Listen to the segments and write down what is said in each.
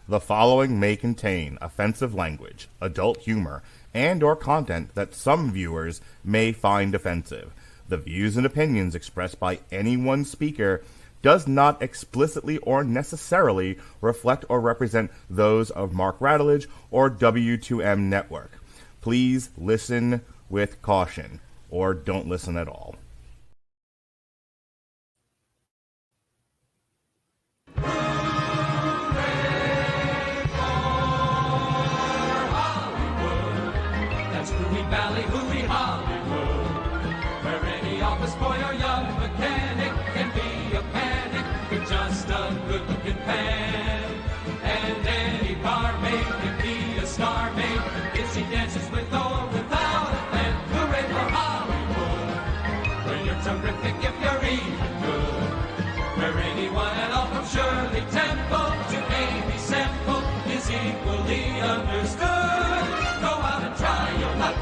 The following may contain offensive language, adult humor, and or content that some viewers may find offensive. The views and opinions expressed by any one speaker does not explicitly or necessarily reflect or represent those of Mark Radulich or W2M Network. Please listen with caution, or don't listen at all. Valley, hooey, Hollywood, where any office boy or young mechanic can be a panic with just a good-looking pan. And any barmaid can be a star maid if she dances with or without a fan. Hooray for Hollywood, where you're terrific if you're even good. Where anyone at all from Shirley Temple to Amy Semple is equally understood. Go out and try your luck.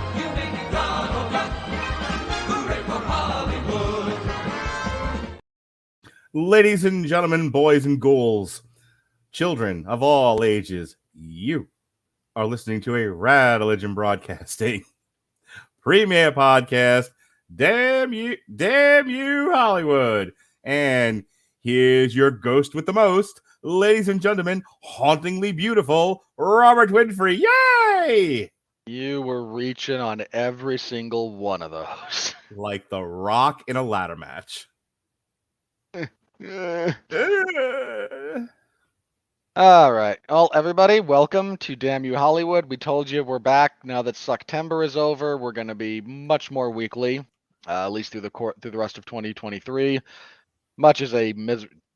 Ladies and gentlemen, boys and ghouls, children of all ages, you are listening to a Radulich Broadcasting premiere podcast. Damn you, Hollywood. And here's your ghost with the most, ladies and gentlemen, hauntingly beautiful Robert Winfree. Yay! You were reaching on every single one of those. Like the Rock in a ladder match. All right. Well, everybody, welcome to Damn You Hollywood. We told you we're back now that September is over. We're going to be much more weekly, at least through the rest of 2023. Much as a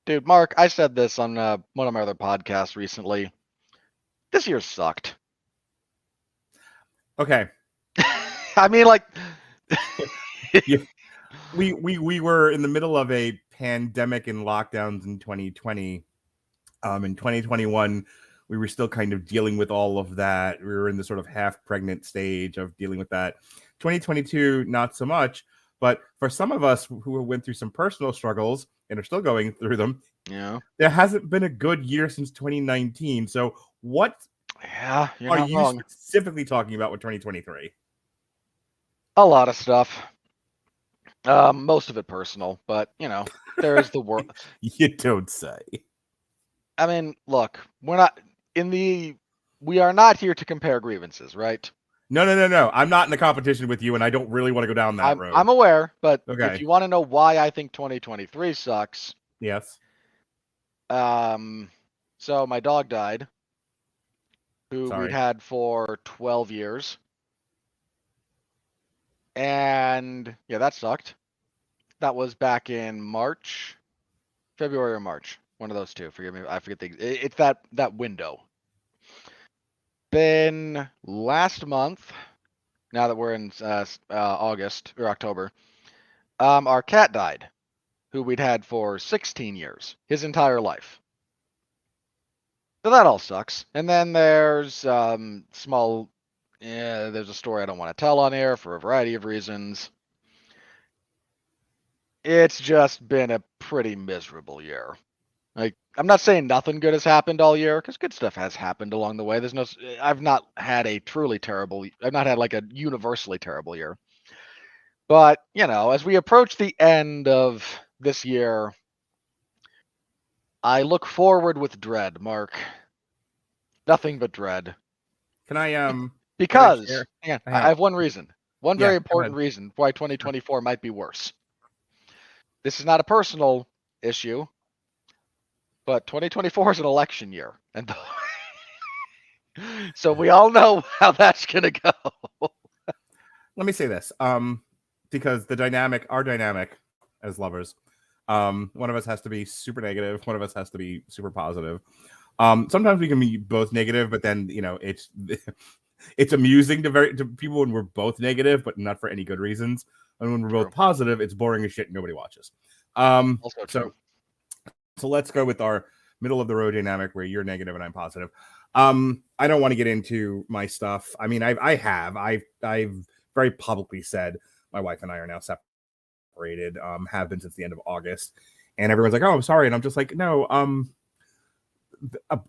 dude, Mark, I said this on one of my other podcasts recently. This year sucked. Okay. I mean, like, yeah. We were in the middle of a pandemic and lockdowns in 2020. In 2021, we were still kind of dealing with all of that. We were in the sort of half-pregnant stage of dealing with that. 2022, not so much. But for some of us who went through some personal struggles and are still going through them, yeah, there hasn't been a good year since 2019. So what are you wrong. Specifically talking about with 2023? A lot of stuff. Most of it personal, but there is the world. You don't say. I mean, look, we are not here to compare grievances, right? No. I'm not in a competition with you, and I don't really want to go down that road. I'm aware, but okay. If you want to know why I think 2023 sucks. Yes. So my dog died, who Sorry. we'd had for 12 years. And yeah, that sucked. That was back in February or March. One of those two. Forgive me. I forget it's that window. Then last month, now that we're in August or October, our cat died, who we'd had for 16 years, his entire life. So that all sucks. And then there's there's a story I don't want to tell on air for a variety of reasons. It's just been a pretty miserable year. Like, I'm not saying nothing good has happened all year, because good stuff has happened along the way. I've not had like a universally terrible year. But, as we approach the end of this year, I look forward with dread, Mark. Nothing but dread. Can I Because I have one reason. One very important reason why 2024 might be worse. This is not a personal issue, but 2024 is an election year. And so we all know how that's going to go. Let me say this. Because our dynamic as lovers, one of us has to be super negative. One of us has to be super positive. Sometimes we can be both negative, but then, it's amusing to people when we're both negative, but not for any good reasons. And when we're both positive, it's boring as shit and nobody watches. Also true. So let's go with our middle of the road dynamic where you're negative and I'm positive. I don't want to get into my stuff. I mean, I've very publicly said my wife and I are now separated, have been since the end of August. And everyone's like, oh, I'm sorry. And I'm just like, no,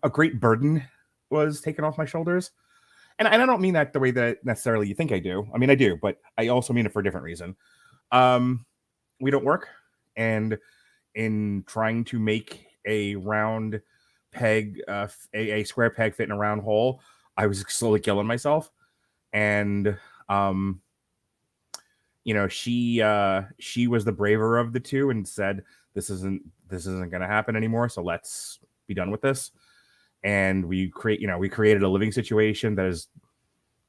a great burden was taken off my shoulders. And I don't mean that the way that necessarily you think I do. I mean, I do, but I also mean it for a different reason. We don't work. And in trying to make a round peg, a square peg fit in a round hole, I was slowly killing myself. And, she was the braver of the two and said, this isn't going to happen anymore. So let's be done with this. And we created a living situation that is,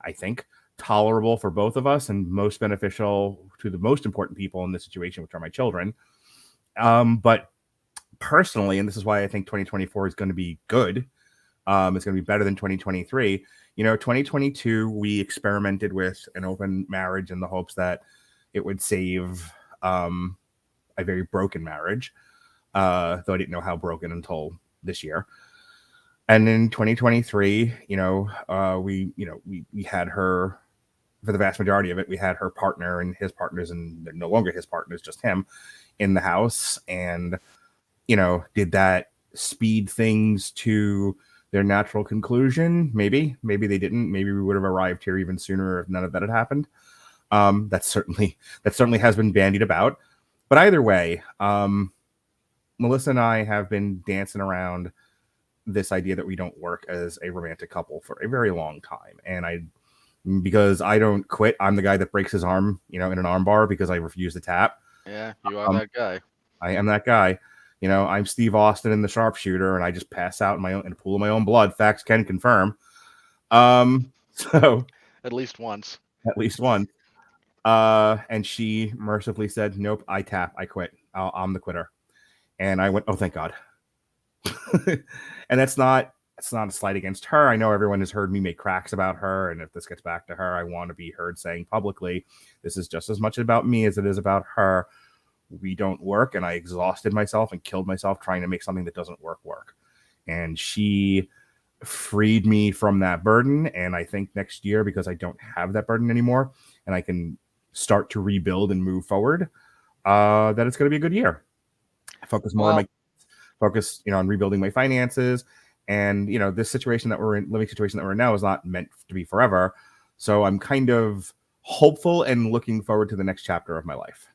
I think, tolerable for both of us and most beneficial to the most important people in this situation, which are my children. But personally, and this is why I think 2024 is going to be good. It's going to be better than 2023. 2022, we experimented with an open marriage in the hopes that it would save a very broken marriage, though I didn't know how broken until this year. And in 2023, we had her, for the vast majority of it, we had her partner and his partners, and they're no longer his partners, just him, in the house. And, did that speed things to their natural conclusion? Maybe they didn't. Maybe we would have arrived here even sooner if none of that had happened. That certainly has been bandied about. But either way, Melissa and I have been dancing around this idea that we don't work as a romantic couple for a very long time. And because I don't quit, I'm the guy that breaks his arm, in an arm bar because I refuse to tap. Yeah, you are that guy. I am that guy. I'm Steve Austin in The Sharpshooter, and I just pass out in a pool of my own blood. Facts can confirm. So at least once. And she mercifully said, "Nope, I tap. I quit. I'm the quitter." And I went, "Oh, thank God." And it's not a slight against her. I know everyone has heard me make cracks about her, and if this gets back to her, I want to be heard saying publicly, this is just as much about me as it is about her. We don't work, and I exhausted myself and killed myself trying to make something that doesn't work. And she freed me from that burden, and I think next year, because I don't have that burden anymore, and I can start to rebuild and move forward, that it's going to be a good year. Focus more on rebuilding my finances. And, this situation that we're in, living situation that we're in now, is not meant to be forever. So I'm kind of hopeful and looking forward to the next chapter of my life.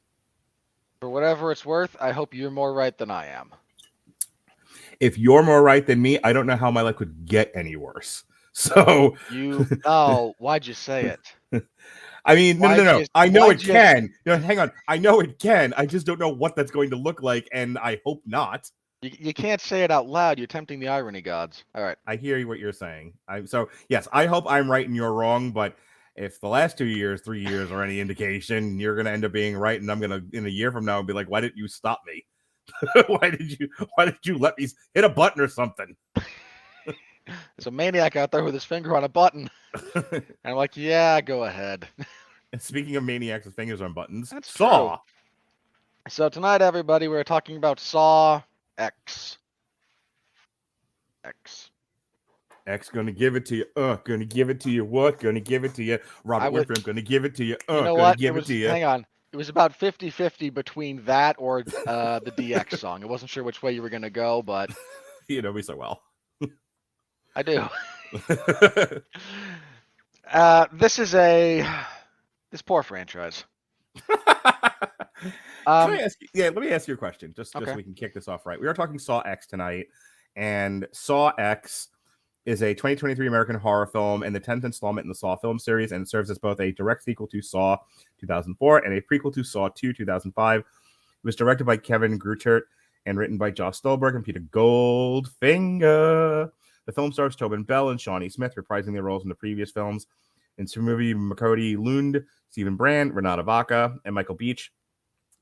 For whatever it's worth, I hope you're more right than I am. If you're more right than me, I don't know how my life could get any worse. So why'd you say it? I mean, no. I know it can. Hang on. I know it can. I just don't know what that's going to look like, and I hope not. You can't say it out loud. You're tempting the irony gods. All right. I hear what you're saying. So, yes, I hope I'm right and you're wrong, but if the last 3 years are any indication, you're going to end up being right, and I'm going to, in a year from now, be like, why didn't you stop me? Why did you let me hit a button or something? There's a maniac out there with his finger on a button. And I'm like, yeah, go ahead. And speaking of maniacs with fingers on buttons, that's Saw. True. So tonight, everybody, we're talking about Saw X. Gonna give it to you. Gonna give it to you. What? Gonna give it to you. Robert Winfree, gonna give it to you. You know gonna what? give it to you. Hang on. It was about 50-50 between that or the DX song. I wasn't sure which way you were going to go, but... You know me so well. I do. This poor franchise. Let me ask you a question, just so we can kick this off right. We are talking Saw X tonight, and Saw X is a 2023 American horror film and the 10th installment in the Saw film series, and it serves as both a direct sequel to Saw 2004 and a prequel to Saw 2 2005. It was directed by Kevin Greutert and written by Josh Stolberg and Peter Goldfinger. The film stars Tobin Bell and Shawnee Smith, reprising their roles in the previous films. In Synnøve Macody Lund, Stephen Brand, Renata Vaca, and Michael Beach.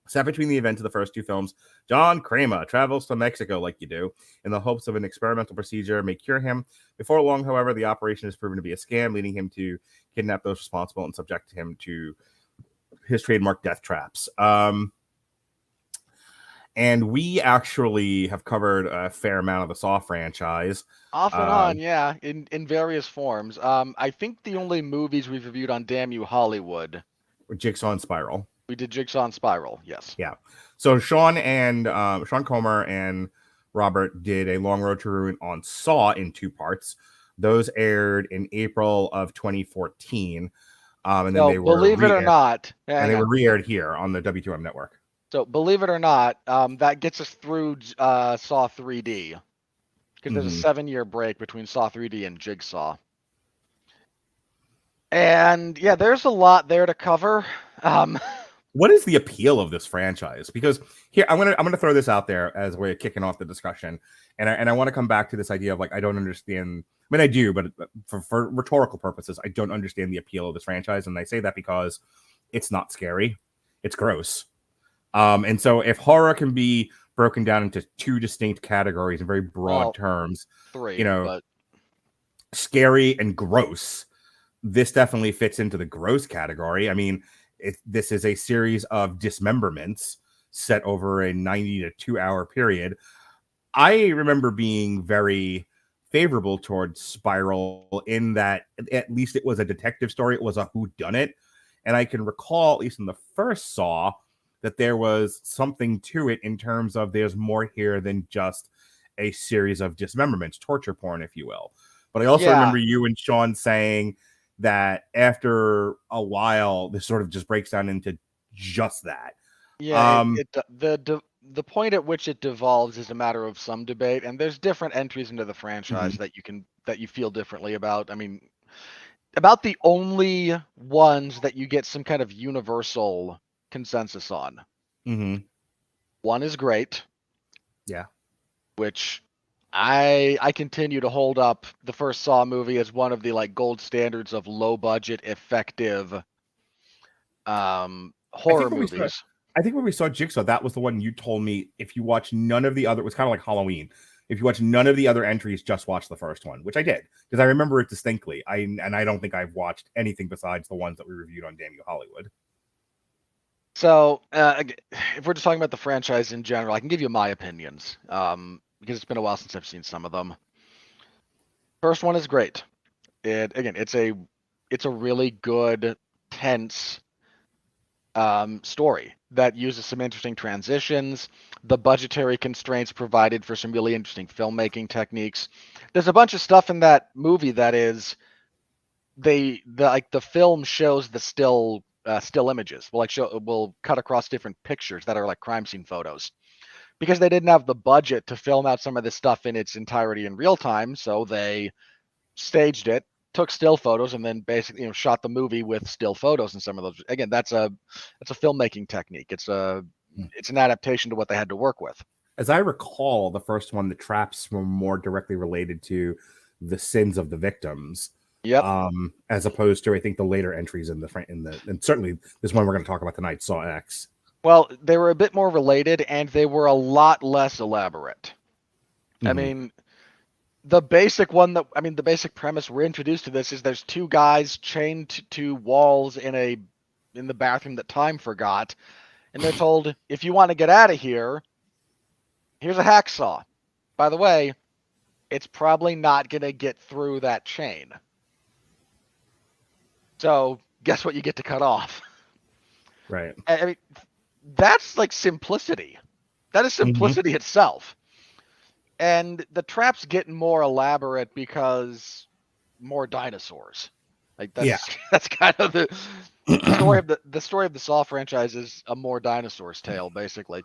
Set between the events of the first two films, John Kramer travels to Mexico like you do, in the hopes of an experimental procedure may cure him. Before long, however, the operation is proven to be a scam, leading him to kidnap those responsible and subject him to his trademark death traps. And we actually have covered a fair amount of the Saw franchise. Off and on, yeah, in various forms. I think the only movies we've reviewed on Damn You Hollywood were Jigsaw and Spiral. We did Jigsaw and Spiral, yes. Yeah. So Sean Comer and Robert did a long road to ruin on Saw in two parts. Those aired in April of 2014. And then So they were believe it or not, and they were re-aired here on the W2M network. So believe it or not, that gets us through Saw 3D, because there's a 7-year break between Saw 3D and Jigsaw. And yeah, there's a lot there to cover. What is the appeal of this franchise? Because here I'm gonna throw this out there as we're kicking off the discussion, and I want to come back to this idea of like, I don't understand. I mean, I do, but for rhetorical purposes, I don't understand the appeal of this franchise, and I say that because it's not scary, it's gross. And so if horror can be broken down into two distinct categories in very broad terms, three, you know, but scary and gross, this definitely fits into the gross category. I mean, this is a series of dismemberments set over a 90 to 2 hour period. I remember being very favorable towards Spiral in that at least it was a detective story. It was a whodunit. And I can recall, at least in the first Saw, that there was something to it in terms of there's more here than just a series of dismemberments, torture porn, if you will. But I also remember you and Sean saying that after a while, this sort of just breaks down into just that. Yeah, the point at which it devolves is a matter of some debate, and there's different entries into the franchise that you feel differently about. I mean, about the only ones that you get some kind of universal consensus on. One is great. Yeah. Which I continue to hold up the first Saw movie as one of the like gold standards of low budget effective horror movies. I think when we saw Jigsaw, that was the one you told me if you watch none of the other, it was kind of like Halloween. If you watch none of the other entries, just watch the first one, which I did because I remember it distinctly. I don't think I've watched anything besides the ones that we reviewed on Damn You Hollywood. So if we're just talking about the franchise in general, I can give you my opinions because it's been a while since I've seen some of them. First one is great. It's a really good, tense story that uses some interesting transitions. The budgetary constraints provided for some really interesting filmmaking techniques. There's a bunch of stuff in that movie that is the film shows the still images. We'll cut across different pictures that are like crime scene photos because they didn't have the budget to film out some of this stuff in its entirety in real time. So they staged it, took still photos, and then basically shot the movie with still photos. And some of those, again, that's a filmmaking technique. It's an adaptation to what they had to work with. As I recall, the first one, the traps were more directly related to the sins of the victims. Yep. As opposed to, I think, the later entries in and certainly this one we're going to talk about tonight, Saw X. Well, they were a bit more related, and they were a lot less elaborate. I mean, the basic premise we're introduced to this is there's two guys chained to walls in the bathroom that time forgot, and they're told, if you want to get out of here, here's a hacksaw. By the way, it's probably not going to get through that chain. So guess what you get to cut off? Right. I mean, that's like simplicity. That is simplicity itself. And the traps get more elaborate because more dinosaurs. Like that's kind of the story of the story of the Saw franchise is a more dinosaurs tale, basically.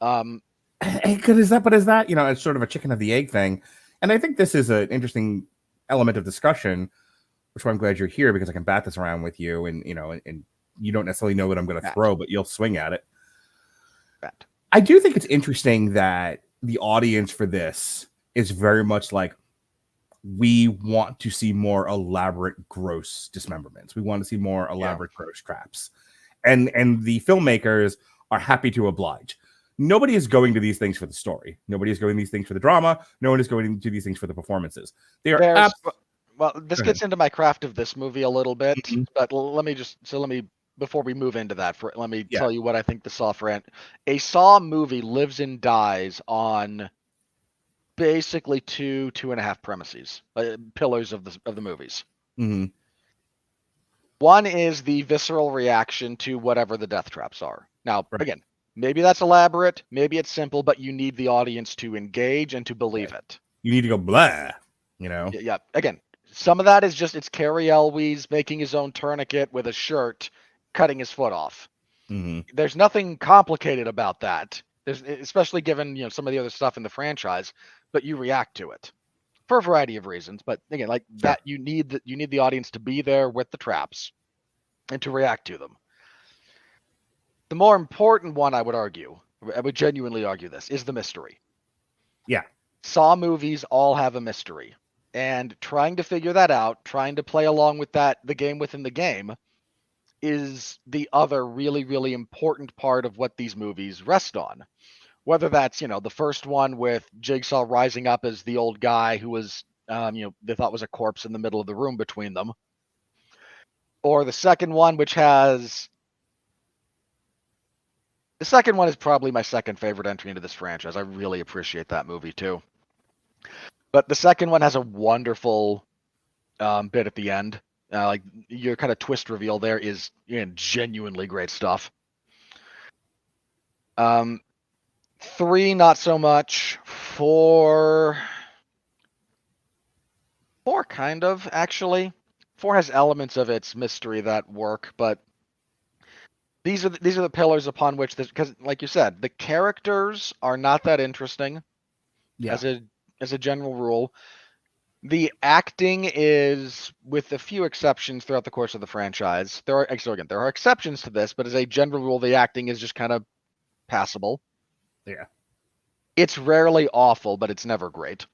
Is that it's sort of a chicken of the egg thing, and I think this is an interesting element of discussion, which I'm glad you're here because I can bat this around with you, and and you don't necessarily know what I'm going to throw, but you'll swing at it. I do think it's interesting that the audience for this is very much like, we want to see more elaborate, gross dismemberments. We want to see more elaborate, gross traps, and the filmmakers are happy to oblige. Nobody is going to these things for the story. Nobody is going to these things for the drama. No one is going to these things for the performances. They are. Well, this gets into my craft of this movie a little bit, but let me before we move into that, let me tell you what I think a Saw movie lives and dies on basically two and a half premises, pillars of the movies. One is the visceral reaction to whatever the death traps are. Now, again, maybe that's elaborate, maybe it's simple, but you need the audience to engage and to believe it. You need to go blah, Yeah. Again, some of that is just it's Cary Elwes making his own tourniquet with a shirt, cutting his foot off. There's nothing complicated about that. Especially given some of the other stuff in the franchise, but you react to it for a variety of reasons. But again, like that, you need the audience to be there with the traps and to react to them. The more important one, I would genuinely argue this, is the mystery. Yeah. Saw movies all have a mystery. And trying to figure that out, trying to play along with that, the game within the game, is the other really, really important part of what these movies rest on. Whether that's, the first one with Jigsaw rising up as the old guy who was, they thought was a corpse in the middle of the room between them. Or the second one, which has... The second one is probably my second favorite entry into this franchise. I really appreciate that movie, too. But the second one has a wonderful bit at the end. Like your kind of twist reveal there is genuinely great stuff. 3, not so much. 4, kind of, actually. 4 has elements of its mystery that work, but these are the pillars upon which this, because like you said, the characters are not that interesting as a general rule. The acting is, with a few exceptions throughout the course of the franchise, there are exceptions to this, but as a general rule, the acting is just kind of passable. Yeah. It's rarely awful, but it's never great.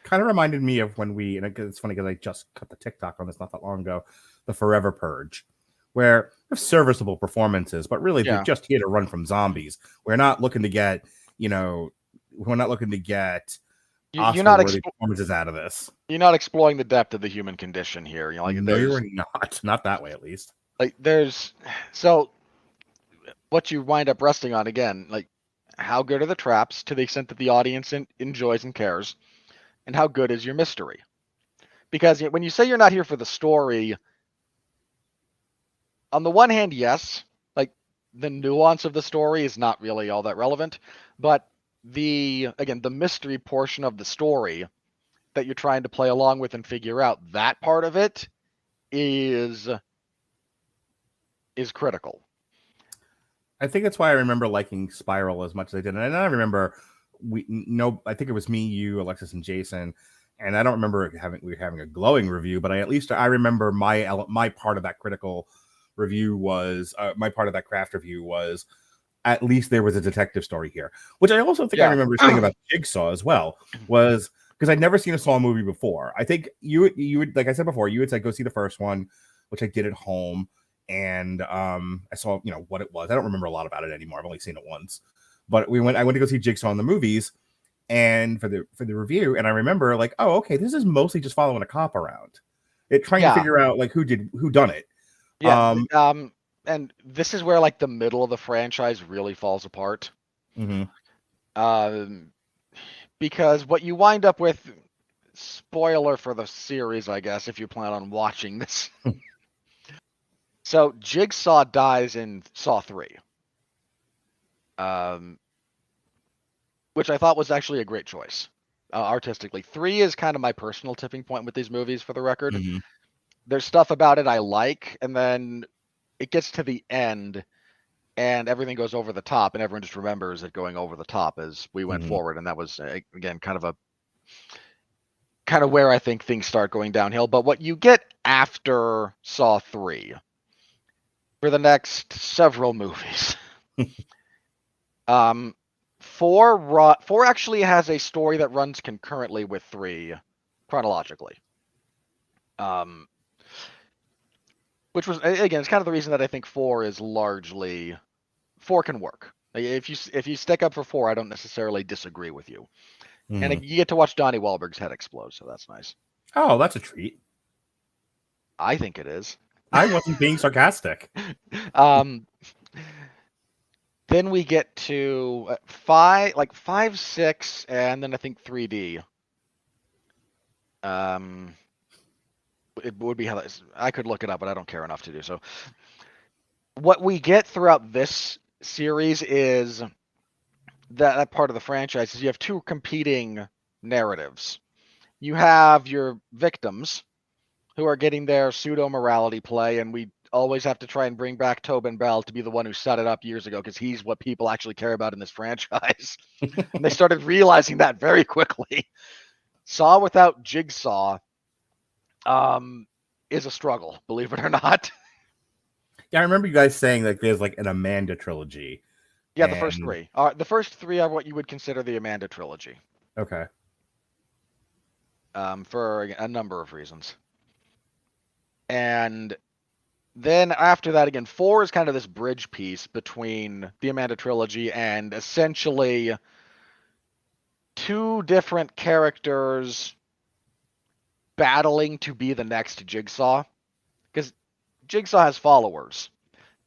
Kind of reminded me of when it's funny because I just cut the TikTok on this not that long ago, the Forever Purge, where there's serviceable performances, but really they're just here to run from zombies. We're not looking to get, Oscar-worthy performances out of this. You're not exploring the depth of the human condition here. No, you're not that way, at least. Like so what you wind up resting on again, like how good are the traps to the extent that the audience enjoys and cares, and how good is your mystery? Because when you say you're not here for the story, on the one hand, yes, like the nuance of the story is not really all that relevant, but the mystery portion of the story that you're trying to play along with and figure out, that part of it is critical. I think that's why I remember liking Spiral as much as I did. And I remember I think it was me, you, Alexis, and Jason. And I don't remember we were having a glowing review, but I remember my part of that critical review was my part of that craft review was at least there was a detective story here, which I also think I remember saying about Jigsaw as well, was because I'd never seen a Saw movie before. I think you would, like I said before, you had said go see the first one, which I did at home. And I saw, what it was. I don't remember a lot about it anymore. I've only seen it once. But I went to go see Jigsaw in the movies and for the review, and I remember like, oh, okay, this is mostly just following a cop around. Trying to figure out like who done it. Yeah. And this is where like the middle of the franchise really falls apart. Mm-hmm. Because what you wind up with, spoiler for the series, I guess, if you plan on watching this. So Jigsaw dies in Saw 3. Which I thought was actually a great choice, artistically. 3 is kind of my personal tipping point with these movies, for the record. Mm-hmm. There's stuff about it I like, and then it gets to the end, and everything goes over the top, and everyone just remembers it going over the top as we went forward, and that was, again, kind of where I think things start going downhill. But what you get after Saw 3, for the next several movies, 4 actually has a story that runs concurrently with 3 chronologically. Which was, again, it's kind of the reason that I think 4 can work. If you stick up for 4, I don't necessarily disagree with you. Mm-hmm. And you get to watch Donnie Wahlberg's head explode, so that's nice. Oh, that's a treat. I think it is. I wasn't being sarcastic. Then we get to 5, 6, and then I think 3D. It would be how I could look it up, but I don't care enough to do so. What we get throughout this series is that part of the franchise is you have 2 competing narratives. you have your victims who are getting their pseudo-morality play, and we always have to try and bring back Tobin Bell to be the one who set it up years ago, because he's what people actually care about in this franchise. And they started realizing that very quickly. Saw without Jigsaw is a struggle, believe it or not. Yeah, I remember you guys saying like there's like an Amanda trilogy. Yeah, the first three. The first three are what you would consider the Amanda trilogy. Okay. For a number of reasons. And then after that, again, 4 is kind of this bridge piece between the Amanda trilogy and essentially 2 different characters battling to be the next Jigsaw. Because Jigsaw has followers.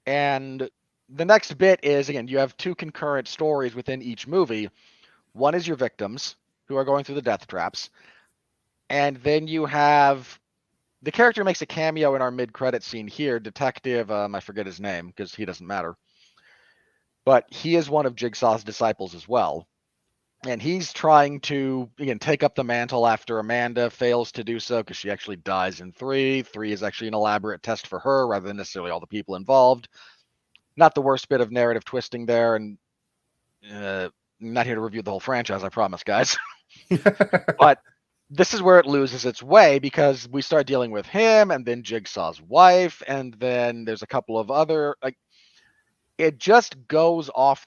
And the next bit is, again, you have 2 concurrent stories within each movie. One is your victims, who are going through the death traps. And then you have the character who makes a cameo in our mid-credit scene here, Detective, I forget his name because he doesn't matter. But he is one of Jigsaw's disciples as well. And he's trying to, again, take up the mantle after Amanda fails to do so because she actually dies in 3. 3 is actually an elaborate test for her rather than necessarily all the people involved. Not the worst bit of narrative twisting there, and I'm not here to review the whole franchise, I promise, guys. But this is where it loses its way because we start dealing with him and then Jigsaw's wife, and then there's a couple of other, like, it just goes off.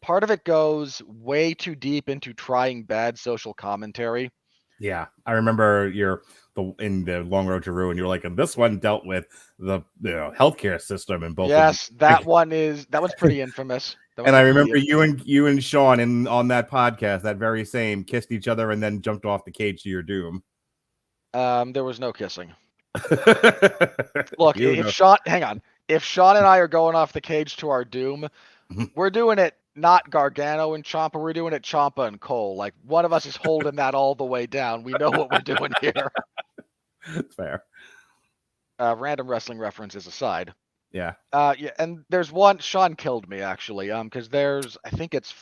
Part of it goes way too deep into trying bad social commentary. Yeah, I remember in the Long Road to Ruin, you're like, and this one dealt with the healthcare system in both. Yes, that one's pretty infamous. And I remember you and Sean on that podcast, that very same, kissed each other and then jumped off the cage to your doom. There was no kissing. Look, if Sean and I are going off the cage to our doom, we're doing it not Gargano and Ciampa, we're doing it Ciampa and Cole. Like, one of us is holding that all the way down. We know what we're doing here. That's fair. Random wrestling references aside. Yeah. Yeah, and there's one. Sean killed me actually. Because there's, I think it's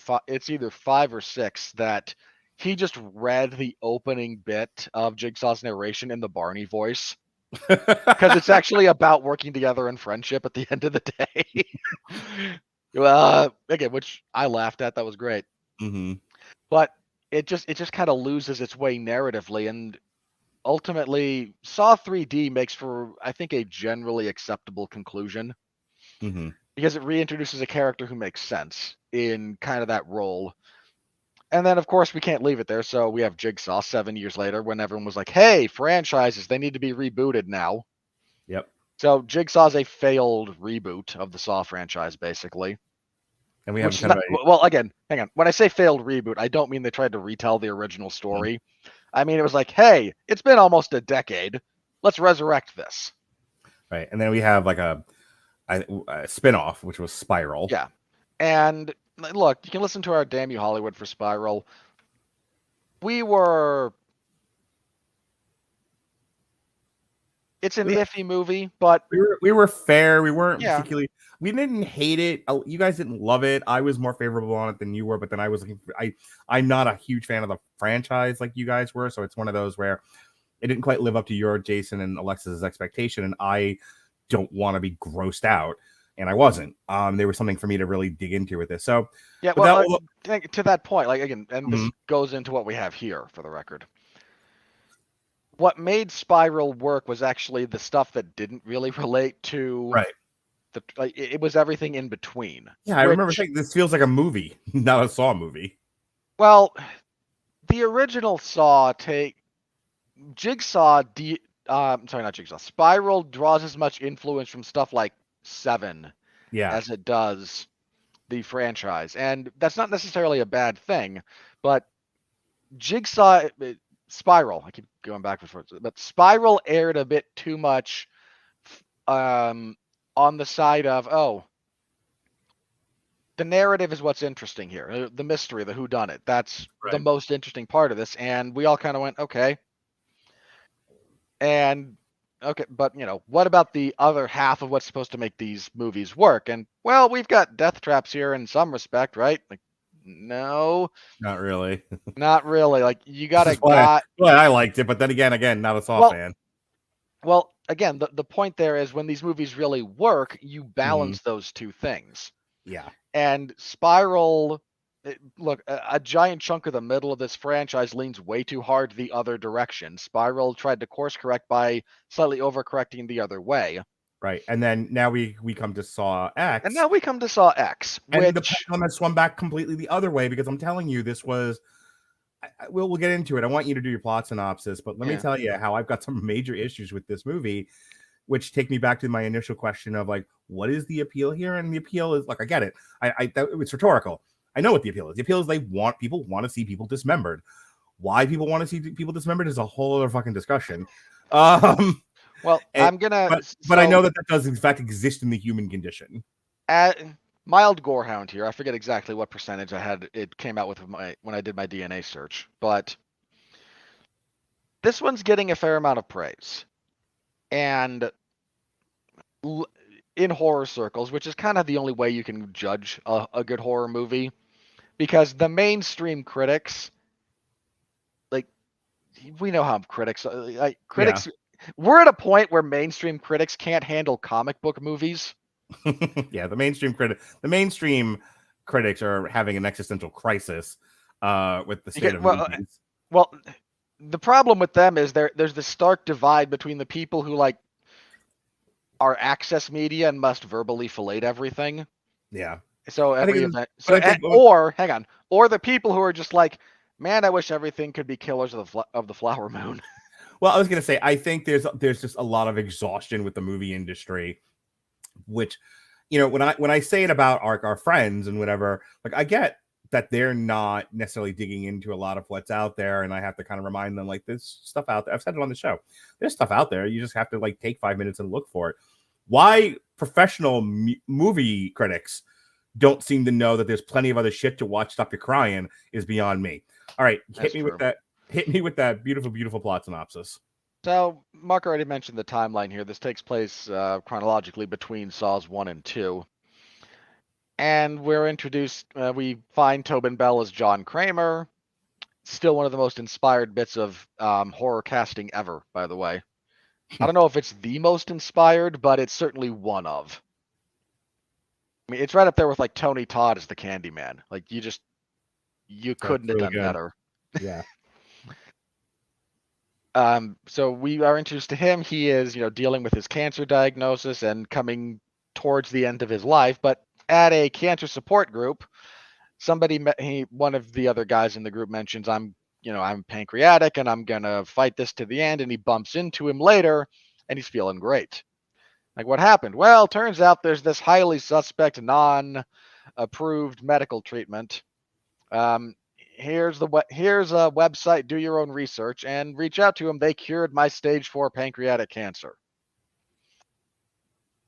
either 5 or 6 that he just read the opening bit of Jigsaw's narration in the Barney voice. Because it's actually about working together and friendship at the end of the day. Again, which I laughed at. That was great. Mm-hmm. But it just kind of loses its way narratively, and ultimately, Saw 3D makes for, I think, a generally acceptable conclusion. Mm-hmm. Because it reintroduces a character who makes sense in kind of that role. And then, of course, we can't leave it there, so we have Jigsaw 7 years later when everyone was like, hey, franchises, they need to be rebooted now. Yep. So Jigsaw's a failed reboot of the Saw franchise, basically. And we have well, again, hang on. When I say failed reboot, I don't mean they tried to retell the original story. Mm-hmm. I mean, it was like, hey, it's been almost a decade. Let's resurrect this. Right. And then we have like a spin-off, which was Spiral. Yeah. And look, you can listen to our Damn You Hollywood for Spiral. It's an iffy movie, but we were fair. We weren't particularly. We didn't hate it. You guys didn't love it. I was more favorable on it than you were, but then I was looking. I'm not a huge fan of the franchise like you guys were, so it's one of those where it didn't quite live up to your Jason and Alexis's expectation, and I don't want to be grossed out, and I wasn't. There was something for me to really dig into with this. So yeah, well, to that point, like again, and this goes into what we have here for the record. What made Spiral work was actually the stuff that didn't really relate to it was everything in between. Yeah, I remember saying this feels like a movie, not a Saw movie. Well, the original Saw Jigsaw, sorry, not Jigsaw. Spiral draws as much influence from stuff like 7 as it does the franchise. And that's not necessarily a bad thing, but Jigsaw... Spiral, I keep going backwards, but Spiral aired a bit too much on the side of, the narrative is what's interesting here. The mystery, the whodunit. That's the most interesting part of this. And we all kind of went, okay. And, okay, but, what about the other half of what's supposed to make these movies work? And, well, we've got death traps here in some respect, right? Like, no, Not really. not really. Like you got a That's why, guy. why I liked it, but then again, not a Saw Well, fan. Well, again, the point there is when these movies really work, you Mm-hmm. balance those two things. Yeah. And Spiral, look, a giant chunk of the middle of this franchise leans way too hard the other direction. Spiral tried to course correct by slightly overcorrecting the other way. Right. And then now we come to Saw X. And now we come to Saw X, And the which pendulum has swung back completely the other way, because I'm telling you, this was. We'll get into it. I want you to do your plot synopsis, but let me tell you how I've got some major issues with this movie, which take me back to my initial question of like, what is the appeal here? And the appeal is like, I get it. It's rhetorical. I know what the appeal is. The appeal is people want to see people dismembered. Why people want to see people dismembered is a whole other fucking discussion. well, I'm gonna. But I know that does in fact exist in the human condition. Mild gorehound here. I forget exactly what percentage I had. It came out with when I did my DNA search, but this one's getting a fair amount of praise, and in horror circles, which is kind of the only way you can judge a good horror movie, because the mainstream critics, like, we know how critics, critics. Yeah. We're at a point where mainstream critics can't handle comic book movies. Yeah, the mainstream critics are having an existential crisis with the state of movies. Well, the problem with them is there's this stark divide between the people who like are access media and must verbally fillet everything. Yeah. So every event. Or the people who are just like, man, I wish everything could be Killers of the Flower Moon. Well, I was gonna say, I think there's just a lot of exhaustion with the movie industry, which, you know, when I say it about our friends and whatever, like, I get that they're not necessarily digging into a lot of what's out there, and I have to kind of remind them, like, there's stuff out there. I've said it on the show. There's stuff out there. You just have to like take 5 minutes and look for it. Why professional movie critics don't seem to know that there's plenty of other shit to watch, stop you crying, is beyond me. All right, hit me with that beautiful, beautiful plot synopsis. So, Mark already mentioned the timeline here. This takes place chronologically between Saws 1 and 2. And we're introduced, we find Tobin Bell as John Kramer. Still one of the most inspired bits of horror casting ever, by the way. I don't know if it's the most inspired, but it's certainly one of. I mean, it's right up there with like Tony Todd as the Candyman. Like, you couldn't have done better. Yeah. So we are introduced to him. He is, dealing with his cancer diagnosis and coming towards the end of his life. But at a cancer support group, one of the other guys in the group mentions, I'm pancreatic and I'm gonna fight this to the end. And he bumps into him later, and he's feeling great. Like, what happened? Well, turns out there's this highly suspect, non-approved medical treatment. Here's a website. Do your own research and reach out to them. They cured my stage 4 pancreatic cancer.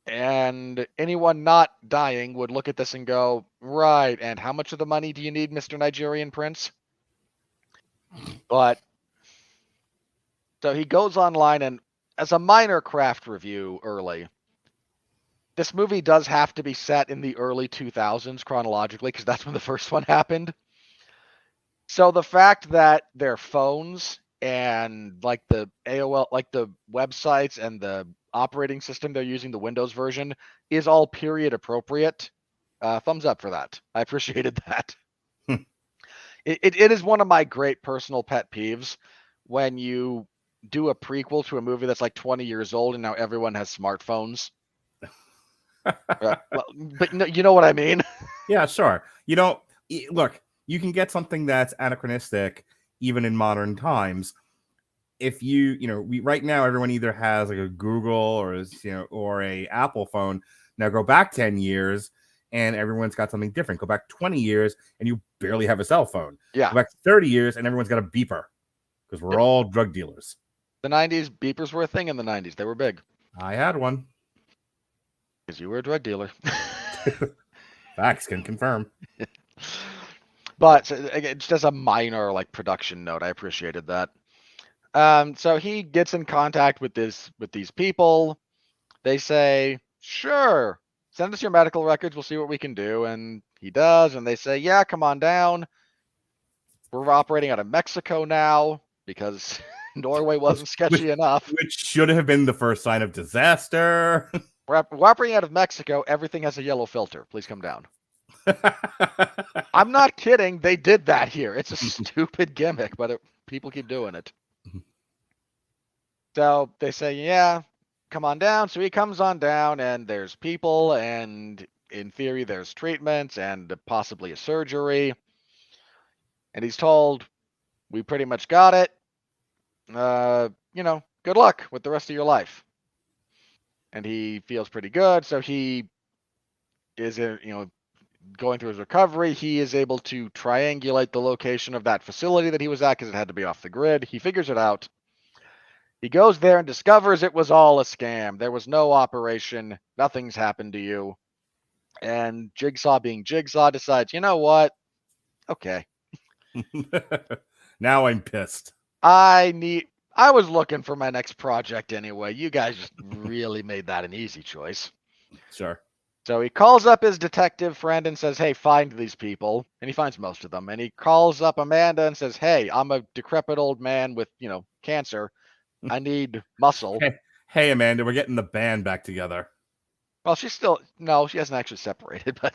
And anyone not dying would look at this and go, right, and how much of the money do you need, Mr. Nigerian Prince? But so he goes online, and as a minor craft review early, this movie does have to be set in the early 2000s chronologically, because that's when the first one happened. So the fact that their phones and like the AOL, like the websites and the operating system they're using, the Windows version, is all period appropriate. Thumbs up for that. I appreciated that. It is one of my great personal pet peeves when you do a prequel to a movie that's like 20 years old and now everyone has smartphones. But you know what I mean? Yeah, sure. Look, you can get something that's anachronistic even in modern times. If right now everyone either has like a Google or a Apple phone. Now go back 10 years and everyone's got something different. Go back 20 years and you barely have a cell phone. Yeah. Go back 30 years and everyone's got a beeper because we're all drug dealers. The 90s, beepers were a thing in the 90s. They were big. I had one. Because you were a drug dealer. Facts can confirm. But again, just as a minor like production note, I appreciated that. So he gets in contact with these people. They say, sure, send us your medical records. We'll see what we can do. And he does, and they say, yeah, come on down. We're operating out of Mexico now because Norway wasn't sketchy enough. Which should have been the first sign of disaster. We're operating out of Mexico. Everything has a yellow filter. Please come down. I'm not kidding. They did that here. It's a stupid gimmick, but people keep doing it. So they say, yeah, come on down. So he comes on down, and there's people, and in theory, there's treatments and possibly a surgery. And he's told, we pretty much got it. Good luck with the rest of your life. And he feels pretty good. So he is, going through his recovery. He is able to triangulate the location of that facility that he was at because it had to be off the grid. He figures it out. He goes there and discovers it was all a scam. There was no operation. Nothing's happened to you. And Jigsaw, being Jigsaw, decides, you know what? Okay. Now I'm pissed. I was looking for my next project anyway. You guys just really made that an easy choice. Sure. So he calls up his detective friend and says, hey, find these people. And he finds most of them. And he calls up Amanda and says, hey, I'm a decrepit old man with, cancer. I need muscle. Hey, Amanda, we're getting the band back together. Well, she hasn't actually separated, but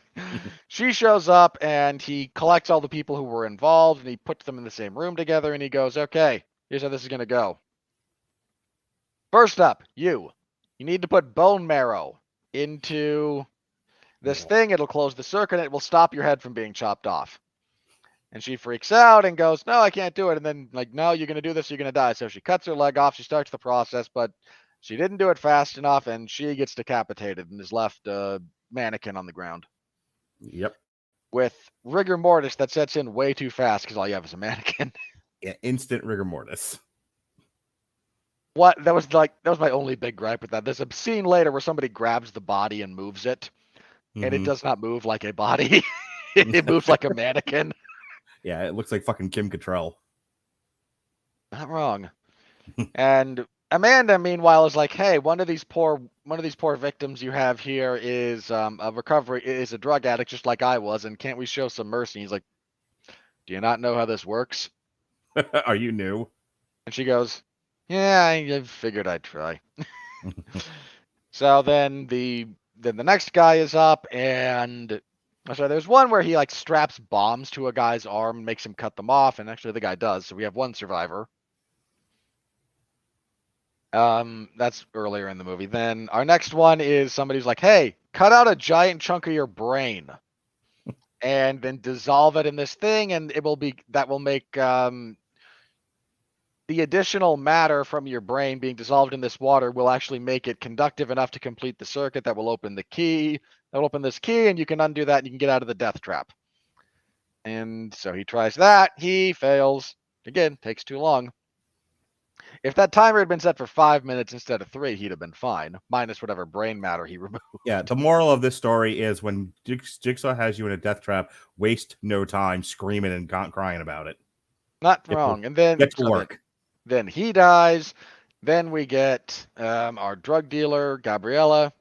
she shows up and he collects all the people who were involved and he puts them in the same room together and he goes, okay, here's how this is going to go. First up, you need to put bone marrow into this thing. It'll close the circuit. It will stop your head from being chopped off. And she freaks out and goes, no, I can't do it. And then no, you're going to do this. You're going to die. So she cuts her leg off. She starts the process, but she didn't do it fast enough. And she gets decapitated and is left a mannequin on the ground. Yep. With rigor mortis that sets in way too fast because all you have is a mannequin. Yeah, instant rigor mortis. That was my only big gripe with that. There's a scene later where somebody grabs the body and moves it. And it does not move like a body. It moves like a mannequin. Yeah, it looks like fucking Kim Cattrall. Not wrong. And Amanda, meanwhile, is like, hey, one of these poor victims you have here is a drug addict just like I was, and can't we show some mercy? He's like, do you not know how this works? Are you new? And she goes, yeah, I figured I'd try. So then the next guy is up, and so there's one where he straps bombs to a guy's arm and makes him cut them off, and actually the guy does. So we have one survivor. That's earlier in the movie. Then our next one is somebody who's like, hey, cut out a giant chunk of your brain and then dissolve it in this thing, and that will make the additional matter from your brain being dissolved in this water will actually make it conductive enough to complete the circuit that will open the key. That'll open this key, and you can undo that, and you can get out of the death trap. And so he tries that. He fails. Again, takes too long. If that timer had been set for 5 minutes instead of 3, he'd have been fine, minus whatever brain matter he removed. Yeah, the moral of this story is when Jigsaw has you in a death trap, waste no time screaming and crying about it. Not wrong. And then get to work. Then he dies. Then we get our drug dealer, Gabriella,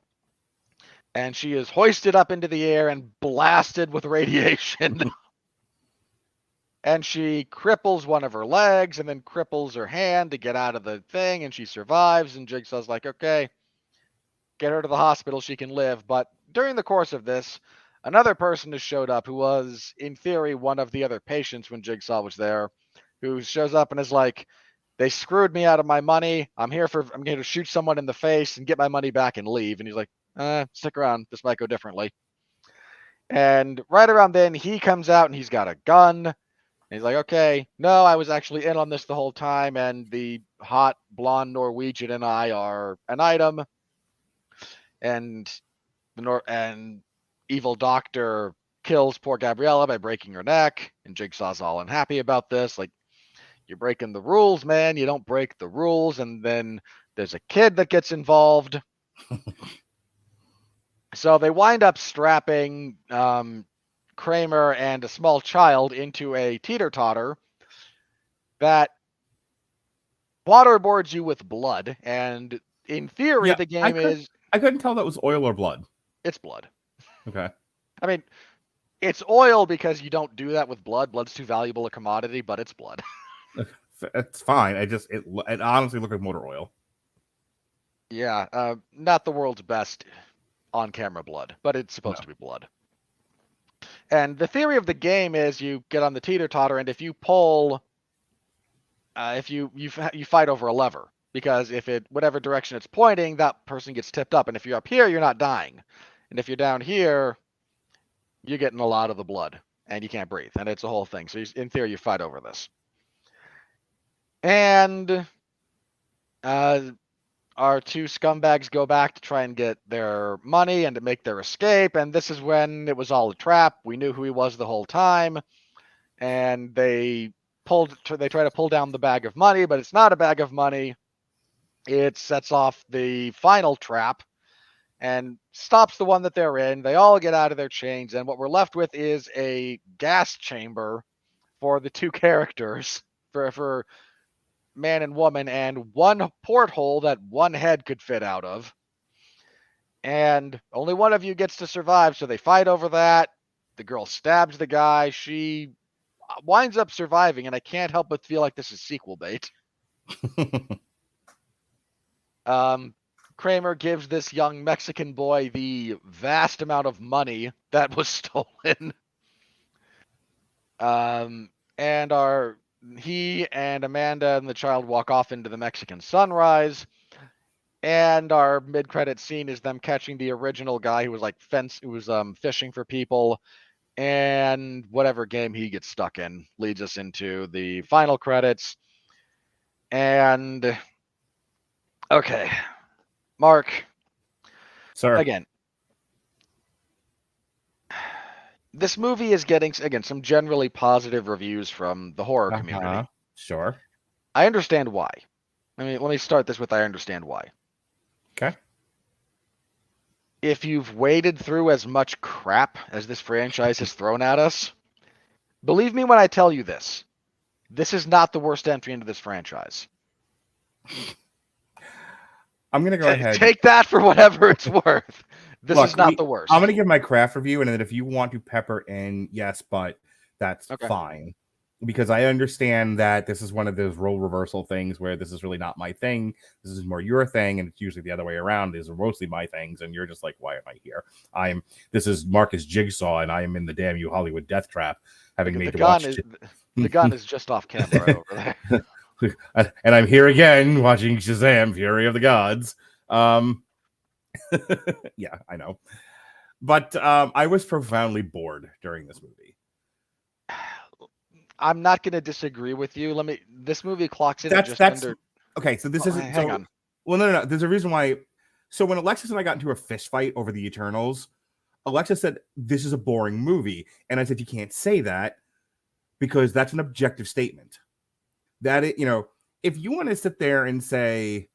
and she is hoisted up into the air and blasted with radiation. And she cripples one of her legs and then cripples her hand to get out of the thing, and she survives. And Jigsaw's like, okay, get her to the hospital. She can live. But during the course of this, another person has showed up who was, in theory, one of the other patients when Jigsaw was there, who shows up and is like, they screwed me out of my money. I'm going to shoot someone in the face and get my money back and leave. And he's like, stick around. This might go differently. And right around then, he comes out and he's got a gun. And he's like, okay, no, I was actually in on this the whole time. And the hot blonde Norwegian and I are an item. And and evil doctor kills poor Gabriella by breaking her neck. And Jigsaw's all unhappy about this. Like, you're breaking the rules, man. You don't break the rules. And then there's a kid that gets involved. So they wind up strapping Kramer and a small child into a teeter-totter that waterboards you with blood. And in theory, the game I couldn't tell that was oil or blood. It's blood. Okay. I mean, It's oil because you don't do that with blood. Blood's too valuable a commodity, but it's blood. It's fine. It honestly looked like motor oil. Yeah, not the world's best on-camera blood, but it's supposed to be blood. And the theory of the game is you get on the teeter-totter, and if you pull, if you fight over a lever, because if it whatever direction it's pointing, that person gets tipped up, and if you're up here, you're not dying, and if you're down here, you're getting a lot of the blood, and you can't breathe, and it's a whole thing. So in theory, you fight over this, and our two scumbags go back to try and get their money and to make their escape, and this is when it was all a trap. We knew who he was the whole time, and they try to pull down the bag of money, but it's not a bag of money. It sets off the final trap and stops the one that they're in. They all get out of their chains, and what we're left with is a gas chamber for the two characters, for man and woman, and one porthole that one head could fit out of. And only one of you gets to survive, so they fight over that. The girl stabs the guy. She winds up surviving, and I can't help but feel like this is sequel bait. Kramer gives this young Mexican boy the vast amount of money that was stolen. And he and Amanda and the child walk off into the Mexican sunrise. And our mid-credit scene is them catching the original guy who was fishing for people, and whatever game he gets stuck in leads us into the final credits. And okay, Mark. Sir. Again, this movie is getting, again, some generally positive reviews from the horror community. Sure. I understand why. Let me start this with I understand why. Okay. If you've waded through as much crap as this franchise has thrown at us, believe me when I tell you this. This is not the worst entry into this franchise. I'm going to go ahead. Take that for whatever it's worth. This is not the worst. I'm going to give my craft review, and then if you want to pepper in, yes, but that's fine. Because I understand that this is one of those role reversal things where this is really not my thing. This is more your thing, and it's usually the other way around. These are mostly my things, and you're just like, why am I here? This is Marcus Jigsaw, and I am in the damn you Hollywood death trap, having made to watch. The gun is just off camera over there. And I'm here again watching Shazam, Fury of the Gods. Yeah, I know. But I was profoundly bored during this movie. I'm not going to disagree with you. This movie clocks in at just under. Okay, so this isn't. Hang on. Well, no. There's a reason why. So when Alexis and I got into a fist fight over the Eternals, Alexis said, "This is a boring movie." And I said, "You can't say that because that's an objective statement. If you want to sit there and say,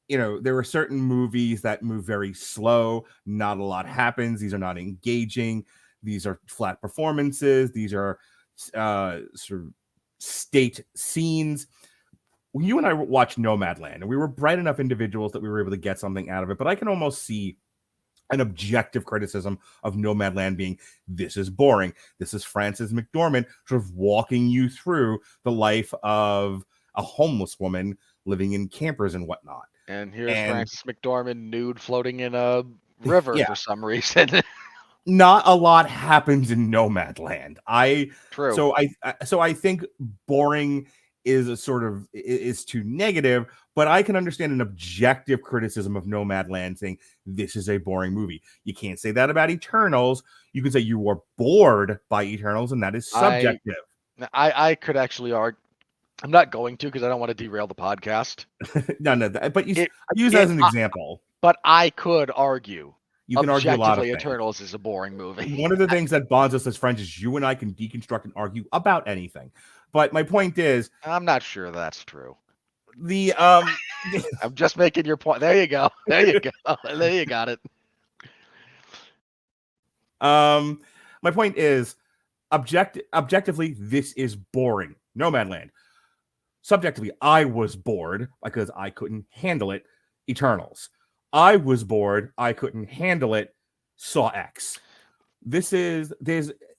there are certain movies that move very slow, not a lot happens, these are not engaging, these are flat performances, these are sort of state scenes." You and I watched Nomadland, and we were bright enough individuals that we were able to get something out of it, but I can almost see an objective criticism of Nomadland being, this is boring. This is Frances McDormand sort of walking you through the life of a homeless woman living in campers and whatnot. And here's Frances McDormand nude floating in a river for some reason. Not a lot happens in Nomadland. True. So I think boring is too negative, but I can understand an objective criticism of Nomadland saying this is a boring movie. You can't say that about Eternals. You can say you were bored by Eternals, and that is subjective. I could actually argue. I'm not going to because I don't want to derail the podcast. No, but I use that as an example. But I could argue. You can argue a lot of things. Eternals is a boring movie. One of the things that bonds us as friends is you and I can deconstruct and argue about anything. But my point is, I'm not sure that's true. I'm just making your point. There you go. There you go. There you got it. My point is, objectively, this is boring. Nomadland. Subjectively, I was bored because I couldn't handle it. Eternals. I was bored. I couldn't handle it. Saw X. there's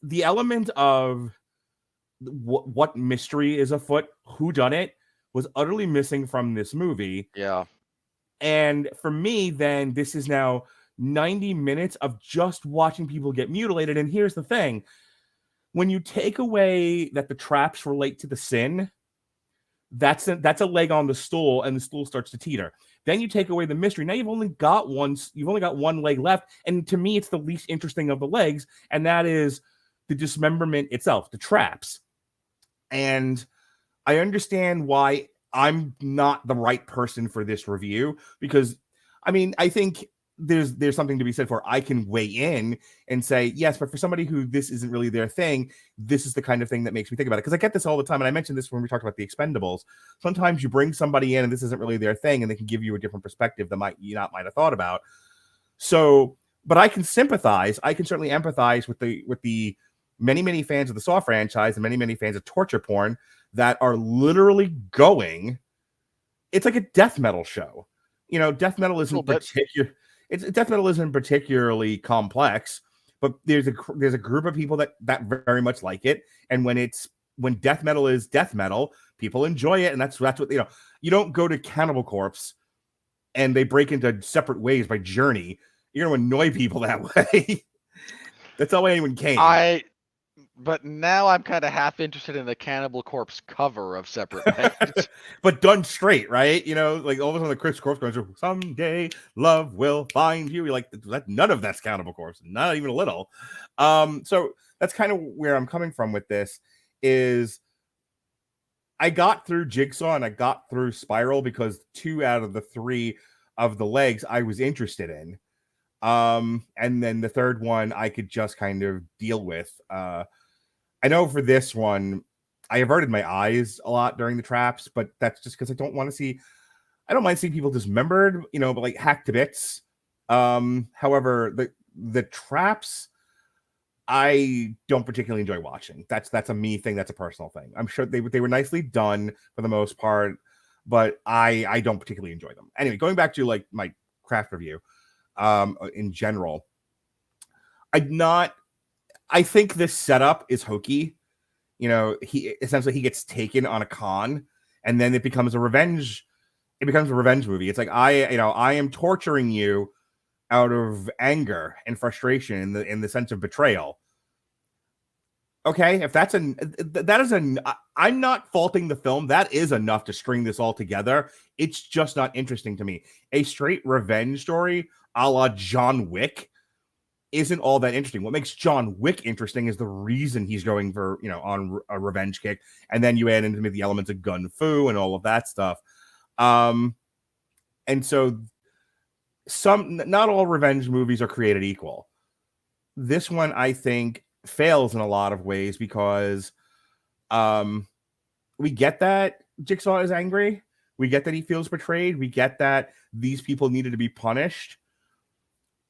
the element of what mystery is afoot, who done it, was utterly missing from this movie. Yeah. And for me, then this is now 90 minutes of just watching people get mutilated. And here's the thing. When you take away that the traps relate to the sin, that's a leg on the stool, and the stool starts to teeter. Then you take away the mystery. Now you've only got one leg left. And to me, it's the least interesting of the legs. And that is the dismemberment itself, the traps. And I understand why I'm not the right person for this review, because I mean, I think there's something to be said for I can weigh in and say, yes, but for somebody who this isn't really their thing, this is the kind of thing that makes me think about it. Because I get this all the time. And I mentioned this when we talked about the Expendables. Sometimes you bring somebody in and this isn't really their thing, and they can give you a different perspective that you might have thought about. So, but I can sympathize. I can certainly empathize with the many fans of the Saw franchise and many fans of torture porn that are literally going. It's like a death metal show. You know, death metal isn't particularly complex, but there's a group of people that very much like it. And when death metal is death metal, people enjoy it, and that's what, you know. You don't go to Cannibal Corpse and they break into separate ways by Journey. You're gonna annoy people that way. That's not why anyone came. But now I'm kind of half interested in the Cannibal Corpse cover of Separate Ways. But done straight, right? You know, like all of a sudden the Chris Corpse goes, someday love will find you. You're like, none of that's Cannibal Corpse, not even a little. So that's kind of where I'm coming from with this. Is I got through Jigsaw and I got through Spiral because 2 out of the 3 of the legs I was interested in. And then the third one I could just kind of deal with. I know for this one, I averted my eyes a lot during the traps, but that's just because I don't mind seeing people dismembered, you know, but like hacked to bits. However, the traps, I don't particularly enjoy watching. That's a me thing. That's a personal thing. I'm sure they were nicely done for the most part, but I don't particularly enjoy them. Anyway, going back to like my craft review, in general, I think this setup is hokey. You know, he gets taken on a con, and then it becomes a revenge movie. It's like I am torturing you out of anger and frustration in the sense of betrayal. Okay, if I'm not faulting the film. That is enough to string this all together. It's just not interesting to me. A straight revenge story a la John Wick isn't all that interesting. What makes John Wick interesting is the reason he's going for, you know, on a revenge kick. And then you add into the elements of gun fu and all of that stuff. And so not all revenge movies are created equal. This one, I think, fails in a lot of ways because we get that Jigsaw is angry. We get that he feels betrayed. We get that these people needed to be punished.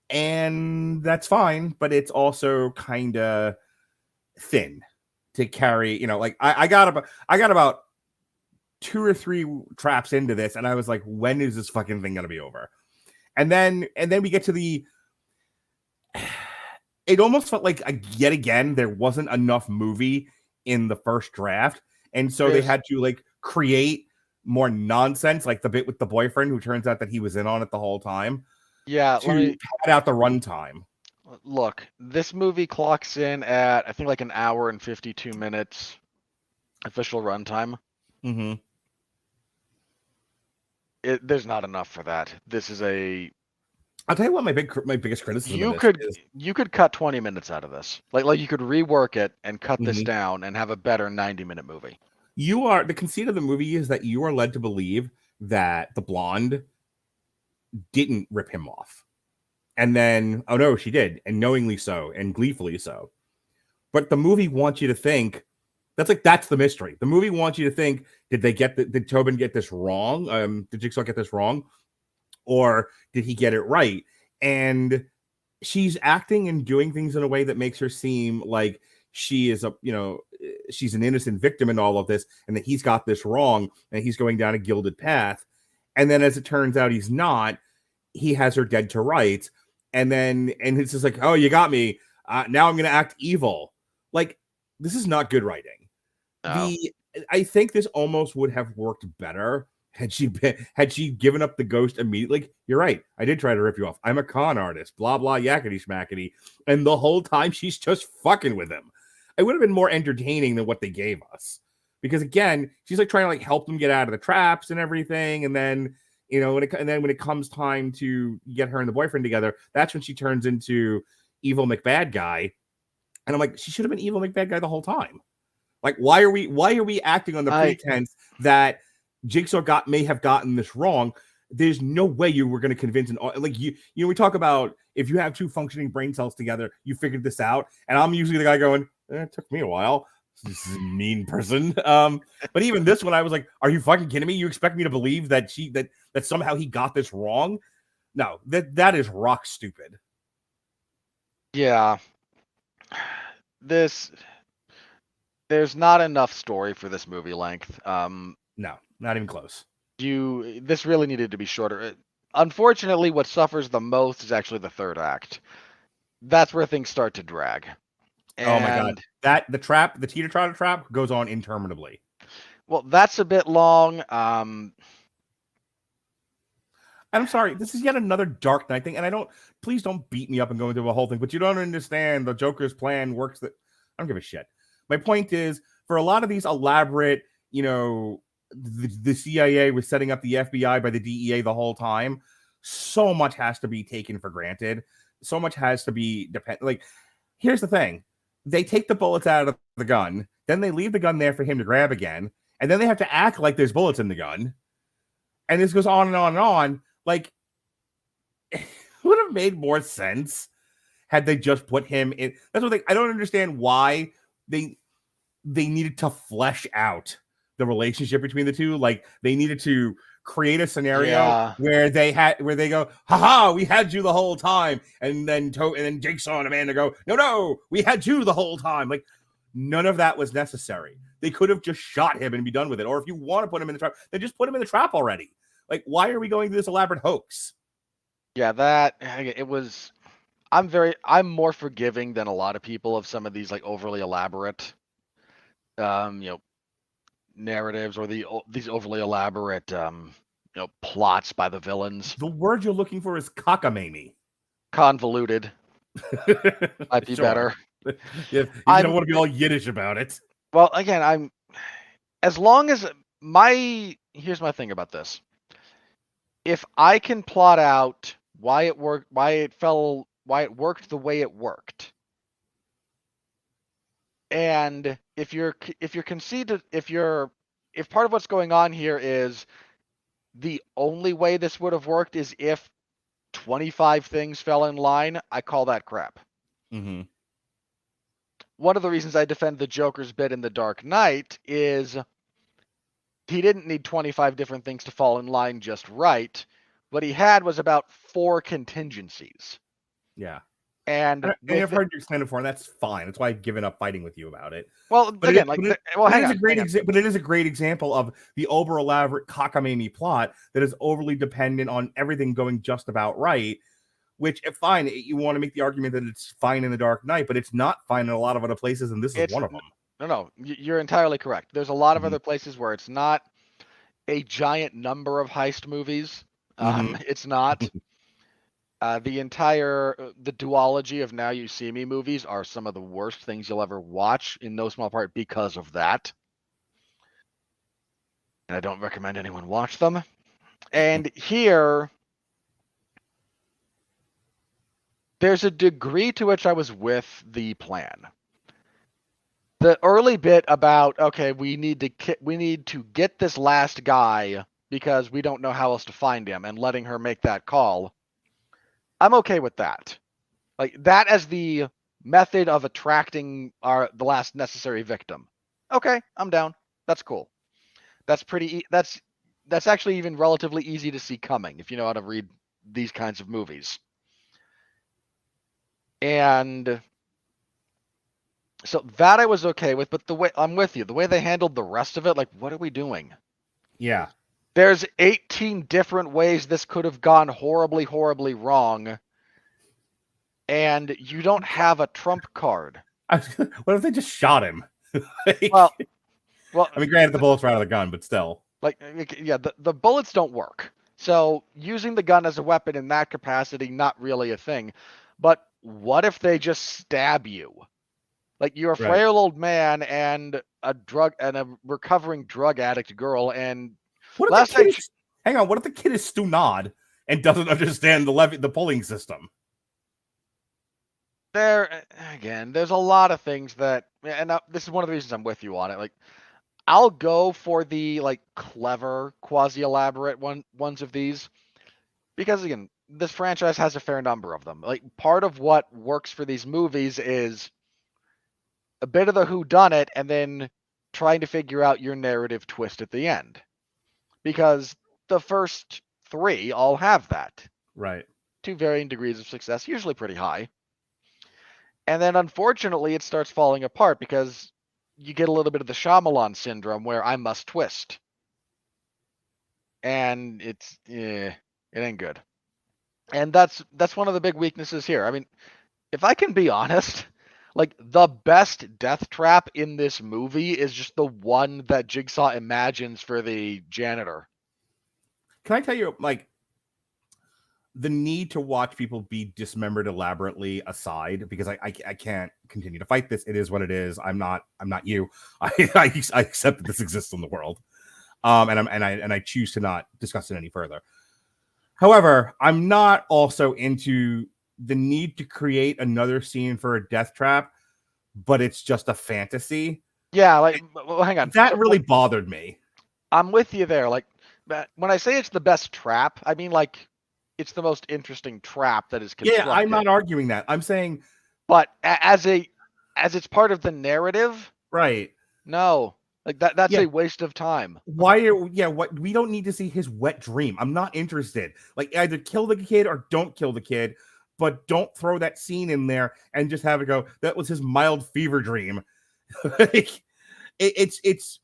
And that's fine, but it's also kind of thin to carry, you know, like I got about 2 or 3 traps into this, and I was like, when is this fucking thing gonna be over? And then we get to it almost felt like yet again there wasn't enough movie in the first draft, and so they had to like create more nonsense, like the bit with the boyfriend who turns out that he was in on it the whole time. Yeah, to pad out the runtime. Look, this movie clocks in at I think like 1 hour and 52 minutes official runtime. Mm-hmm. There's not enough for that. This is I'll tell you what my biggest criticism. You could cut 20 minutes out of this. Like you could rework it and cut this down and have a better 90-minute movie. The conceit of the movie is that you are led to believe that the blonde didn't rip him off, and then oh no, she did, and knowingly so and gleefully so. But the movie wants you to think that's the mystery. The movie wants you to think, did Tobin get this wrong? Did Jigsaw get this wrong, or did he get it right? And she's acting and doing things in a way that makes her seem like she is she's an innocent victim in all of this, and that he's got this wrong and he's going down a gilded path. And then as it turns out, he's not. He has her dead to rights. And it's just like, oh, you got me. Now I'm going to act evil. Like, this is not good writing. No. I think this almost would have worked better had she given up the ghost immediately. Like, you're right. I did try to rip you off. I'm a con artist. Blah blah yakety schmackety. And the whole time she's just fucking with him. It would have been more entertaining than what they gave us. Because again, she's like trying to like help them get out of the traps and everything, and then when it comes time to get her and the boyfriend together, that's when she turns into evil McBad guy. And I'm like, she should have been evil McBad guy the whole time. Like, why are we acting on the pretense that Jigsaw may have gotten this wrong? There's no way you were going to convince we talk about if you have two functioning brain cells together, you figured this out. And I'm usually the guy going, it took me a while. This is a mean person. But even this one, I was like, are you fucking kidding me? You expect me to believe that that somehow he got this wrong? No, that is rock stupid. Yeah. There's not enough story for this movie length. No, not even close. This really needed to be shorter. Unfortunately, what suffers the most is actually the third act. That's where things start to drag. Oh my god. The teeter-totter trap goes on interminably. Well, that's a bit long. I'm sorry, this is yet another Dark Knight thing, and please don't beat me up and go into a whole thing, but you don't understand the Joker's plan works. I don't give a shit. My point is, for a lot of these elaborate, the CIA was setting up the FBI by the DEA the whole time, so much has to be taken for granted. So much has to be like, here's the thing. They take the bullets out of the gun, then they leave the gun there for him to grab again, and then they have to act like there's bullets in the gun. And this goes on and on and on. Like, it would have made more sense had they just put him in. That's what I don't understand why they needed to flesh out the relationship between the two. Like, they needed to create a scenario where they go, haha, we had you the whole time, and then Jigsaw and Amanda go, no, we had you the whole time. Like, none of that was necessary. They could have just shot him and be done with it. Or if you want to put him in the trap, then just put him in the trap already. Like, why are we going through this elaborate hoax? Yeah, it was. I'm more forgiving than a lot of people of some of these like overly elaborate, narratives or these overly elaborate, plots by the villains. The word you're looking for is cockamamie. Convoluted. Might be better. You don't want to be all Yiddish about it. Well, again, here's my thing about this. If I can plot out why it worked, why it worked the way it worked, and if part of what's going on here is the only way this would have worked is if 25 things fell in line, I call that crap. Mm-hmm. One of the reasons I defend the Joker's bit in The Dark Knight is he didn't need 25 different things to fall in line just right. What he had was about 4 contingencies. Yeah. And I've heard you explain it before, and that's fine. That's why I've given up fighting with you about it. Well, but again, but it is a great example of the over elaborate cockamamie plot that is overly dependent on everything going just about right. Which, fine, you want to make the argument that it's fine in The Dark Knight, but it's not fine in a lot of other places, and this is one of them. No, you're entirely correct. There's a lot of other places where it's not a giant number of heist movies. It's not. The duology of Now You See Me movies are some of the worst things you'll ever watch, in no small part because of that. And I don't recommend anyone watch them. And here, there's a degree to which I was with the plan. The early bit about, okay, we need to get this last guy because we don't know how else to find him, and letting her make that call, I'm okay with that. Like, that as the method of attracting the last necessary victim. Okay, I'm down. That's cool. That's that's actually even relatively easy to see coming if you know how to read these kinds of movies. And so that I was okay with, but I'm with you. The way they handled the rest of it, like, what are we doing? Yeah. There's 18 different ways this could have gone horribly, horribly wrong. and you don't have a trump card. What if they just shot him? Like, Well, I mean, granted, the bullets were out of the gun, but still. yeah, the bullets don't work. So using the gun as a weapon in that capacity, not really a thing. But what if they just stab you? Like you're a Right. frail old man and a recovering drug addict girl, and What if last the kid night is, hang on, what if the kid is Stunad and doesn't understand the pulling system? there's a lot of things that, and this is one of the reasons I'm with you on it. Like, I'll go for the like clever, quasi elaborate ones of these because again, this franchise has a fair number of them. Like part of what works for these movies is a bit of the whodunit and then trying to figure out your narrative twist at the end. Because the first three all have that Right. to varying degrees of success, usually pretty high. And then unfortunately, it starts falling apart because you get a little bit of the Shyamalan syndrome where I must twist. And it ain't good. And that's one of the big weaknesses here. I mean, if I can be honest, like the best death trap in this movie is just the one that Jigsaw imagines for the janitor. Can I tell you, like, the need to watch people be dismembered elaborately aside, because I can't continue to fight this. It is what it is. I'm not you. I accept that this exists in the world, and I choose to not discuss it any further. However, I'm not also into the need to create another scene for a death trap, but it's just a fantasy. Yeah, like, well, hang on. That really bothered me. I'm with you there. Like, when I say it's the best trap, I mean like it's the most interesting trap that is constructed. Yeah, I'm not arguing that. I'm saying, but as it's part of the narrative, right? No, like that's a waste of time. What we don't need to see his wet dream. I'm not interested. Like either kill the kid or don't kill the kid, but don't throw that scene in there and just have it go, that was his mild fever dream. Like, it's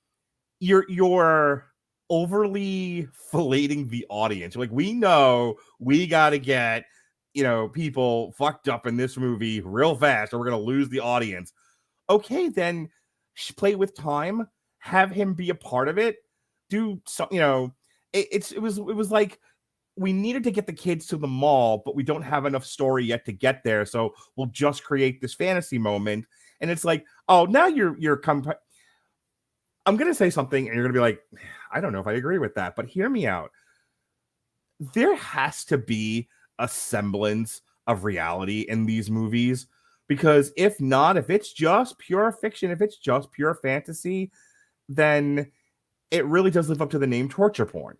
you're overly filleting the audience. Like, we know we got to get, people fucked up in this movie real fast or we're going to lose the audience. Okay, then play with time, have him be a part of it, do some, it was like we needed to get the kids to the mall, but we don't have enough story yet to get there, so we'll just create this fantasy moment. And it's like, oh, now I'm gonna say something and you're gonna be like, I don't know if I agree with that, but hear me out. There has to be a semblance of reality in these movies, because if not, if it's just pure fiction, if it's just pure fantasy, then it really does live up to the name torture porn.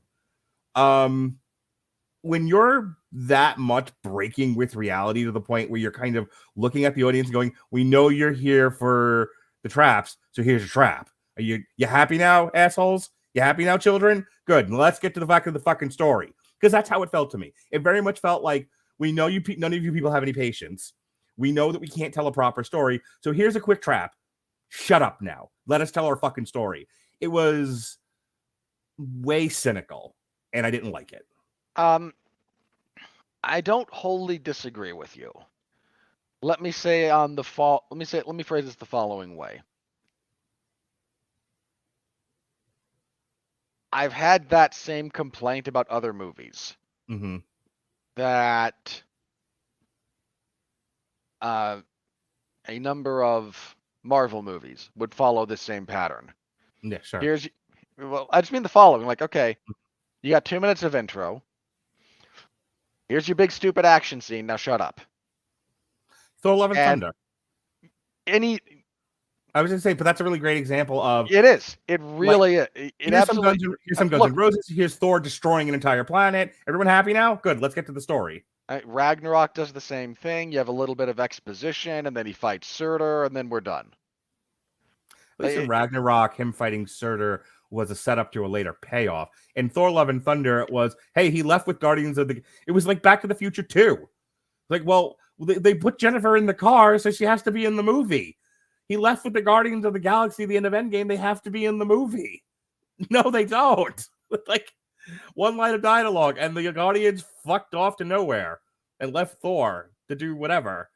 When you're that much breaking with reality to the point where you're kind of looking at the audience and going, we know you're here for the traps, so here's your trap. Are you happy now, assholes? You happy now, children? Good. Let's get to the fact of the fucking story. Because that's how it felt to me. It very much felt like, we know none of you people have any patience. We know that we can't tell a proper story. So here's a quick trap. Shut up now. Let us tell our fucking story. It was way cynical, and I didn't like it. I don't wholly disagree with you. Let me phrase this the following way. I've had that same complaint about other movies. Mm-hmm. That a number of Marvel movies would follow this same pattern. Yeah, sure. I just mean the following. Like, okay, you got 2 minutes of intro. Here's your big stupid action scene. Now shut up. Thor: Love and Thunder. I was going to say, but that's a really great example of... It is. It really is. Here's some Guns N' Roses. Here's Thor destroying an entire planet. Everyone happy now? Good. Let's get to the story. Ragnarok does the same thing. You have a little bit of exposition, and then he fights Surtur, and then we're done. At least in Ragnarok, him fighting Surtur was a setup to a later payoff. In Thor: Love and Thunder, it was, hey, he left with Guardians of the... It was like Back to the Future 2. Like, well, they put Jennifer in the car, so she has to be in the movie. He left with the Guardians of the Galaxy at the end of Endgame. They have to be in the movie. No, they don't. Like, one line of dialogue, and the Guardians fucked off to nowhere and left Thor to do whatever.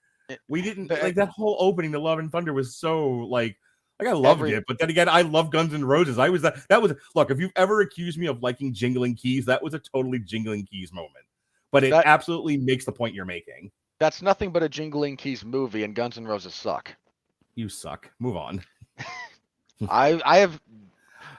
We didn't But- like that whole opening to Love and Thunder was so like I loved it, but then again, I love Guns N' Roses. I was that was look. If you've ever accused me of liking Jingling Keys, that was a totally Jingling Keys moment. But it absolutely makes the point you're making. That's nothing but a Jingling Keys movie, and Guns N' Roses suck. You suck. Move on.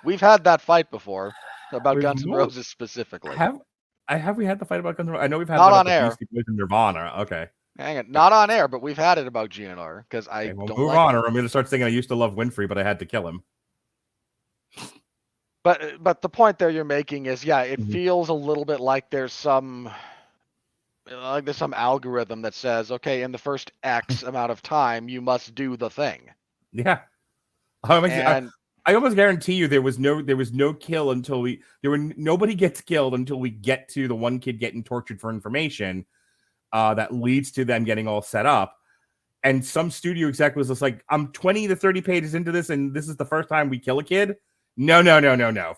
We've had that fight before about We've Guns N' Roses specifically. Have we had the fight about Guns N' Roses? I know we've had Not it about on the air. Beastie Boys and Nirvana. Okay. Hang on, not on air, but we've had it about GNR because I Well, don't move like on, it. or I'm going to start saying I used to love Winfree, but I had to kill him. But the point there you're making is, yeah, it Mhm. feels a little bit like there's some algorithm that says, okay, in the first X amount of time, you must do the thing. Yeah. I almost guarantee you there was no kill until nobody gets killed until we get to the one kid getting tortured for information. That leads to them getting all set up. And some studio exec was just like, I'm 20 to 30 pages into this, and this is the first time we kill a kid. No.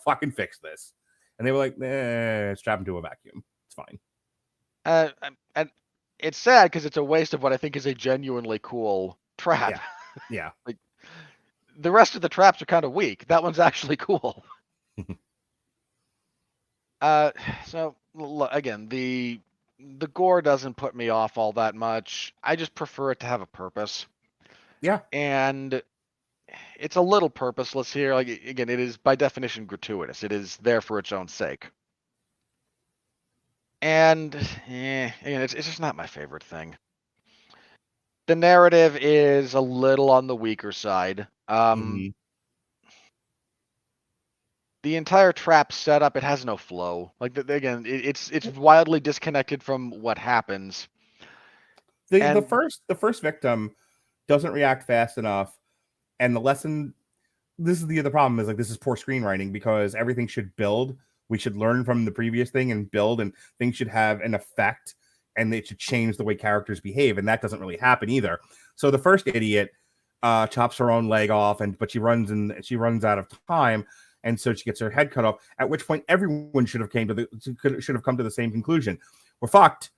Fucking fix this. And they were like, strap him to a vacuum. It's fine. And it's sad because it's a waste of what I think is a genuinely cool trap. Yeah. Like, the rest of the traps are kind of weak. That one's actually cool. So again, the gore doesn't put me off all that much. I just prefer it to have a purpose. Yeah. And it's a little purposeless here. Like, again, it is by definition gratuitous. It is there for its own sake. And again, it's just not my favorite thing. The narrative is a little on the weaker side. The entire trap setup, it has no flow. Like, again, it's wildly disconnected from what happens. The first victim doesn't react fast enough, and the lesson. This is the other problem is like this is poor screenwriting because everything should build. We should learn from the previous thing and build, and things should have an effect, and it should change the way characters behave, and that doesn't really happen either. So the first idiot chops her own leg off, but she runs out of time. And so she gets her head cut off. At which point, everyone should have come to the same conclusion: we're fucked.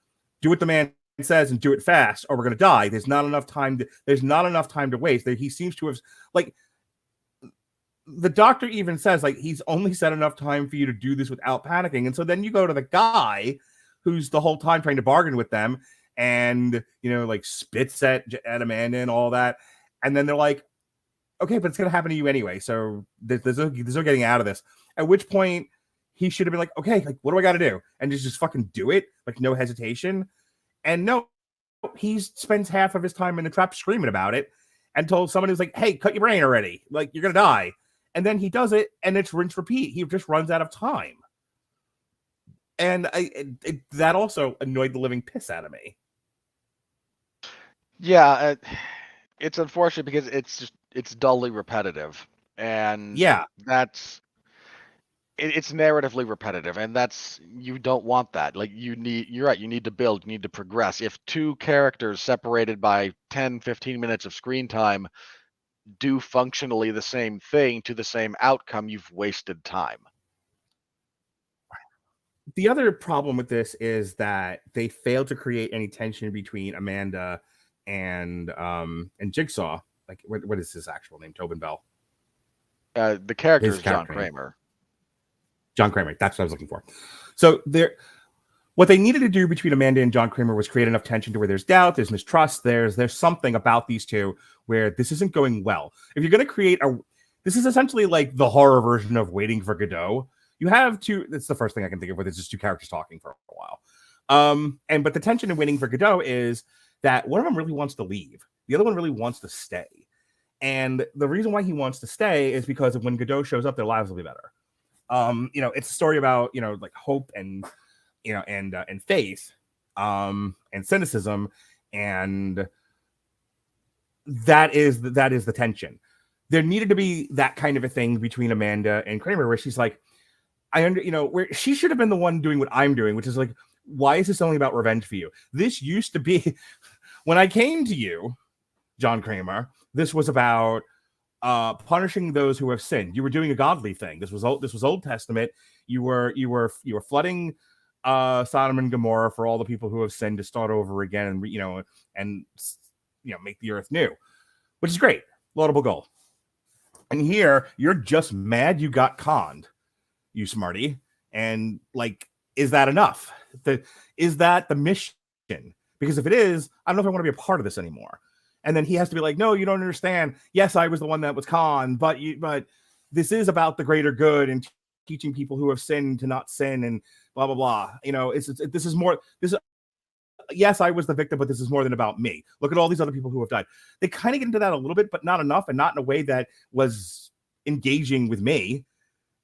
Do what the man says and do it fast, or we're going to die. There's not enough time to waste. He seems to have like the doctor even says like he's only set enough time for you to do this without panicking. And so then you go to the guy who's the whole time trying to bargain with them, and like spits at Amanda and all that, and then they're like, okay, but it's going to happen to you anyway. So there's no getting out of this. At which point he should have been like, okay, like, what do I got to do? And just fucking do it. Like, no hesitation. And no, he spends half of his time in the trap screaming about it and told someone who's like, hey, cut your brain already. Like, you're going to die. And then he does it and it's rinse repeat. He just runs out of time. And that also annoyed the living piss out of me. Yeah, it's unfortunate because it's dully repetitive, and yeah, it's narratively repetitive, and you don't want that. Like, you're right, you need to build, you need to progress. If two characters separated by 10-15 minutes of screen time do functionally the same thing to the same outcome, you've wasted time. The other problem with this is that they failed to create any tension between Amanda and Jigsaw. Like, what is his actual name? Tobin Bell. The character is John Kramer. John Kramer. That's what I was looking for. So what they needed to do between Amanda and John Kramer was create enough tension to where there's doubt, there's mistrust, there's something about these two where this isn't going well. If you're going to create this is essentially like the horror version of Waiting for Godot. You have two. That's the first thing I can think of. It's just two characters talking for a while. But the tension in Waiting for Godot is that one of them really wants to leave. The other one really wants to stay. And the reason why he wants to stay is because when Godot shows up, their lives will be better. It's a story about, like hope and faith, and cynicism. And that is the tension. There needed to be that kind of a thing between Amanda and Kramer where she's like, where she should have been the one doing what I'm doing, which is like, why is this only about revenge for you? This used to be when I came to you, John Kramer, this was about punishing those who have sinned. You were doing a godly thing. This was Old Testament. You were flooding Sodom and Gomorrah for all the people who have sinned to start over again and make the earth new, which is great, laudable goal. And here you're just mad you got conned, you smarty, and like, is that enough? Is that the mission? Because if it is, I don't know if I want to be a part of this anymore. And then he has to be like, no, you don't understand. Yes, I was the one that was conned, but this is about the greater good and teaching people who have sinned to not sin and blah blah blah. This is more. Yes, I was the victim, but this is more than about me. Look at all these other people who have died. They kind of get into that a little bit, but not enough, and not in a way that was engaging with me.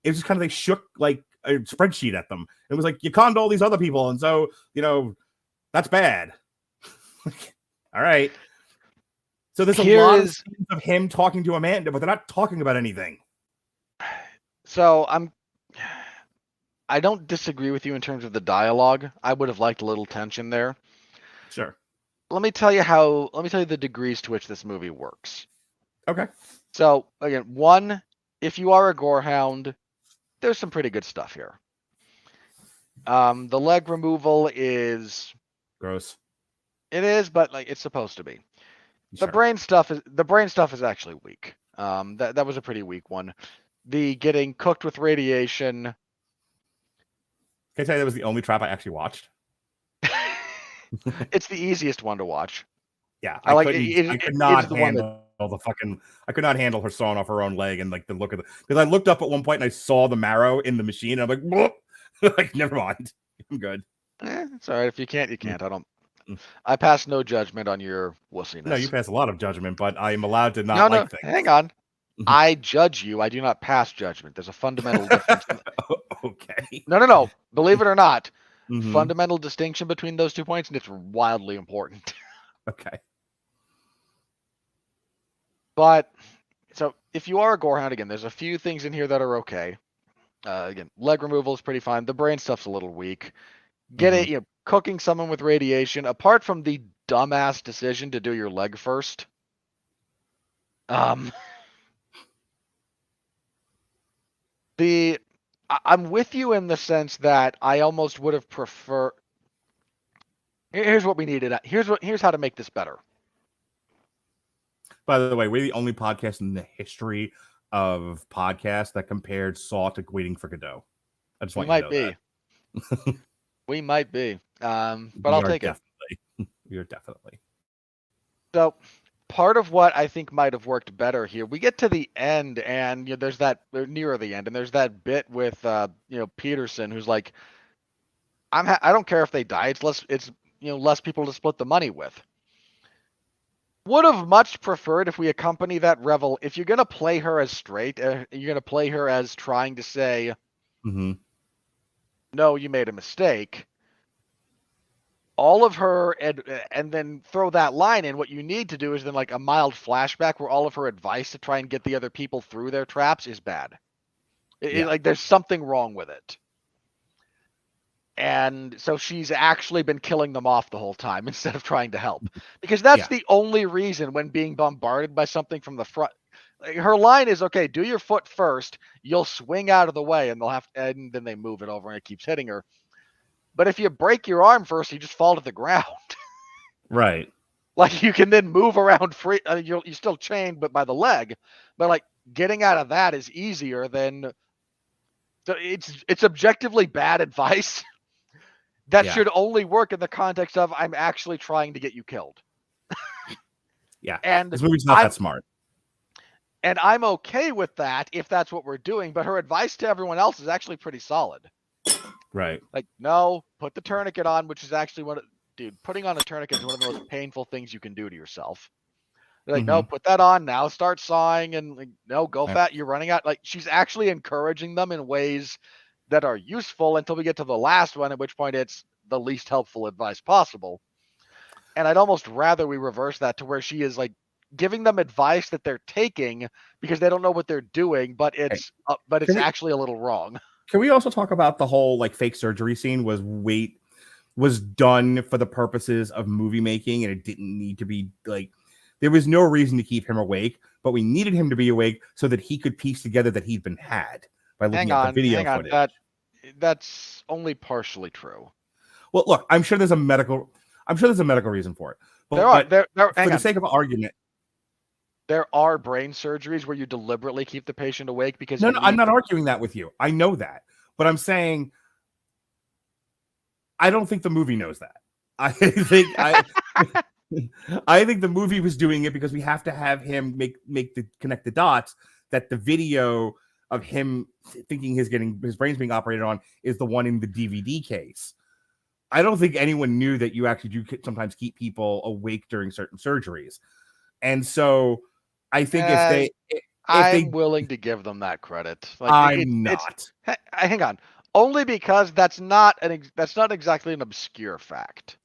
It was just kind of, they shook like a spreadsheet at them. It was like, you conned all these other people, and so that's bad. All right. So there's a lot of scenes of him talking to Amanda, but they're not talking about anything. So I don't disagree with you in terms of the dialogue. I would have liked a little tension there. Sure. Let me tell you the degrees to which this movie works. Okay. So again, one, if you are a gorehound, there's some pretty good stuff here. The leg removal is gross. It is, but like, it's supposed to be. Sure. The brain stuff is actually weak. That was a pretty weak one. The getting cooked with radiation. Can I tell you that was the only trap I actually watched? It's the easiest one to watch. Yeah, I could not handle her sawing off her own leg and like the look of because I looked up at one point and I saw the marrow in the machine and I'm like, like, never mind, I'm good. It's all right. If you can't, you can't. I pass no judgment on your wussiness. No, you pass a lot of judgment, but I am allowed to not like things. Hang on. I judge you. I do not pass judgment. There's a fundamental difference. Okay. No. Believe it or not, Mm-hmm. fundamental distinction between those 2 points, and it's wildly important. Okay. But so if you are a gorehound, again, there's a few things in here that are okay. Again, leg removal is pretty fine. The brain stuff's a little weak. Cooking someone with radiation, apart from the dumbass decision to do your leg first. I'm with you in the sense that I almost would have preferred. Here's what we needed. Here's how to make this better. By the way, we're the only podcast in the history of podcasts that compared Saw to Waiting for Godot. I just want you to know that. We might be. But I'll take it. We are definitely. So part of what I think might have worked better here, we get to the end and there's that nearer the end, and there's that bit with Peterson who's like, I don't care if they die. It's less people to split the money with. Would have much preferred if we accompany that revel. If you're gonna play her as straight, you're gonna play her as trying to say, mm-hmm. No, you made a mistake. All of her and then throw that line in. What you need to do is then like a mild flashback where all of her advice to try and get the other people through their traps is bad. Like there's something wrong with it. And so she's actually been killing them off the whole time instead of trying to help. Because that's the only reason when being bombarded by something from the front. Her line is, okay, do your foot first. You'll swing out of the way and and then they move it over and it keeps hitting her. But if you break your arm first, you just fall to the ground. Right. Like you can then move around free. You're still chained, but by the leg. But like getting out of that is easier than. So it's objectively bad advice. That should only work in the context of I'm actually trying to get you killed. Yeah. And this movie's not that smart. And I'm okay with that if that's what we're doing. But her advice to everyone else is actually pretty solid. Right. Like, no, put the tourniquet on, which is actually putting on a tourniquet is one of the most painful things you can do to yourself. They're like, no, put that on now, start sawing, and like, no, go fat, you're running out. Like, she's actually encouraging them in ways that are useful until we get to the last one, at which point it's the least helpful advice possible. And I'd almost rather we reverse that to where she is like giving them advice that they're taking because they don't know what they're doing, but it's actually a little wrong. Can we also talk about the whole like fake surgery scene was done for the purposes of movie making, and it didn't need to be like, there was no reason to keep him awake, but we needed him to be awake so that he could piece together that he'd been had by looking at the video footage. that's only partially true. Well, look, I'm sure there's a medical reason for it. But for the sake of argument, there are brain surgeries where you deliberately keep the patient awake because no, I'm not arguing that with you. I know that, but I'm saying I don't think the movie knows that. I think I think the movie was doing it because we have to have him connect the dots that the video of him thinking his brain's being operated on is the one in the DVD case. I don't think anyone knew that you actually do sometimes keep people awake during certain surgeries. And so I think I'm willing to give them that credit. Like, I'm not. Hang on. Only because that's not exactly an obscure fact.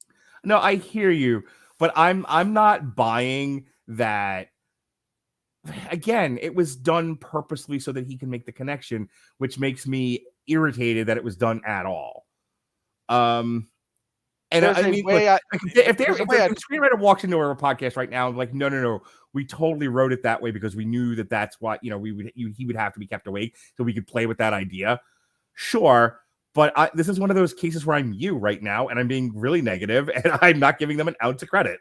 No, I hear you, but I'm not buying that. Again, it was done purposely so that he can make the connection, which makes me irritated that it was done at all. And there's I mean, if the screenwriter walks into our podcast right now, like, no, we totally wrote it that way because we knew that that's what he would have to be kept awake so we could play with that idea. Sure, but this is one of those cases where I'm you right now, and I'm being really negative, and I'm not giving them an ounce of credit.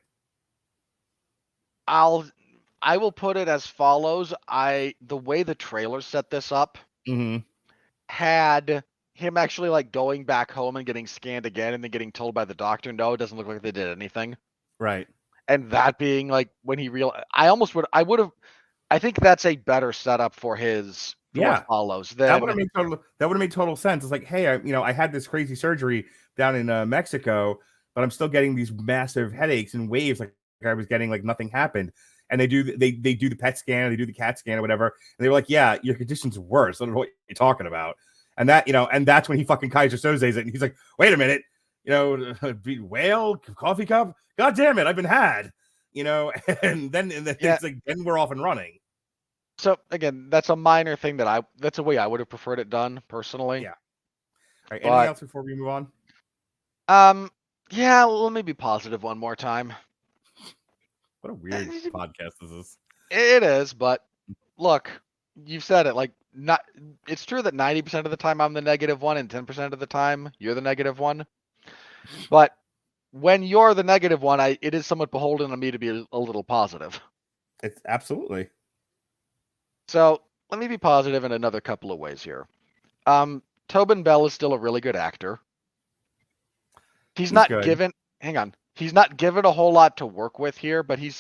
I will put it as follows. The way the trailer set this up had him actually like going back home and getting scanned again and then getting told by the doctor, no, it doesn't look like they did anything. Right. And that being like when he I think that's a better setup for what follows. That would have made total sense. It's like, hey, I had this crazy surgery down in Mexico, but I'm still getting these massive headaches and waves like I was getting, like nothing happened. And they do the PET scan, they do the CAT scan or whatever, and they were like, yeah, your condition's worse. I don't know what you're talking about. And and that's when he fucking Kaiser Soze's it, and he's like, wait a minute, whale, coffee cup, god damn it, I've been had, and then it's like, then we're off and running. So again, that's a minor thing that's a way I would have preferred it done personally. Yeah. All right, anything else before we move on? Yeah, let me be positive one more time. What a weird podcast this is. It is, but look, you've said it. Like, it's true that 90% of the time I'm the negative one, and 10% of the time you're the negative one. But when you're the negative one, it is somewhat beholden on me to be a little positive. It's absolutely. So let me be positive in another couple of ways here. Tobin Bell is still a really good actor. He's not good. given. Hang on. He's not given a whole lot to work with here, but he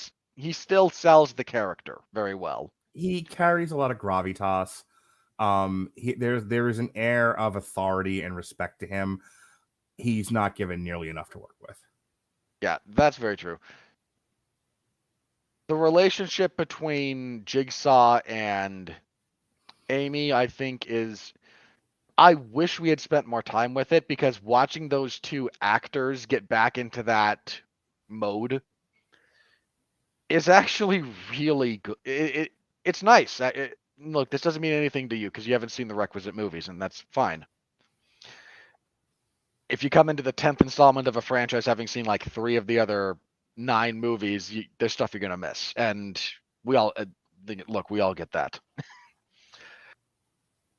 still sells the character very well. He carries a lot of gravitas. There is an air of authority and respect to him. He's not given nearly enough to work with. Yeah, that's very true. The relationship between Jigsaw and Amy, I think, I wish we had spent more time with it, because watching those two actors get back into that mode is actually really good. It's nice. Look, this doesn't mean anything to you because you haven't seen the requisite movies, and that's fine. If you come into the 10th installment of a franchise having seen like 3 of the other 9 movies, there's stuff you're going to miss. And we all get that.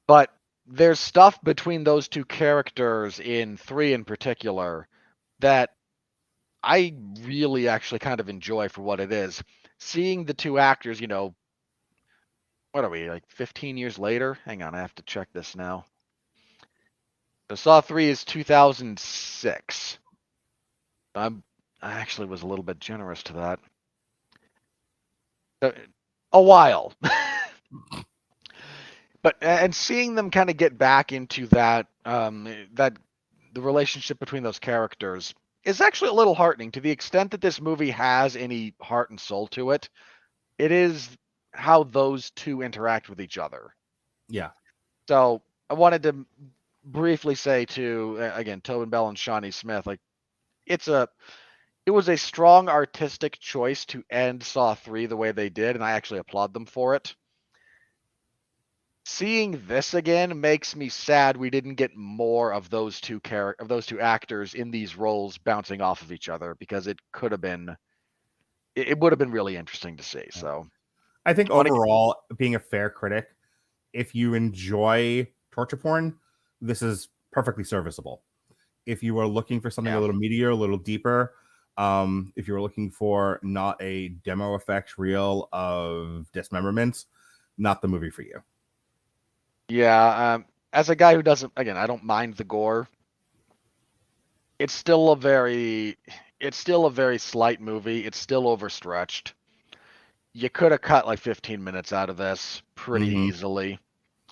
But there's stuff between those two characters in 3 in particular that I really actually kind of enjoy for what it is. Seeing the two actors, what are we, like 15 years later? Hang on, I have to check this now. So Saw 3 is 2006. I actually was a little bit generous to that. A while. But and seeing them kind of get back into that the relationship between those characters is actually a little heartening. To the extent that this movie has any heart and soul to it, it is how those two interact with each other. Yeah. So I wanted to briefly say to again Tobin Bell and Shawnee Smith, like it was a strong artistic choice to end Saw 3 the way they did, and I actually applaud them for it. Seeing this again makes me sad we didn't get more of those two actors in these roles bouncing off of each other, because it would have been really interesting to see. So I think overall, being a fair critic, if you enjoy torture porn, this is perfectly serviceable. If you are looking for something a little meatier, a little deeper, if you were looking for not a demo effect reel of dismemberments, not the movie for you. Yeah, as a guy who doesn't, again, I don't mind the gore. It's still a very slight movie. It's still overstretched. You could have cut like 15 minutes out of this pretty easily.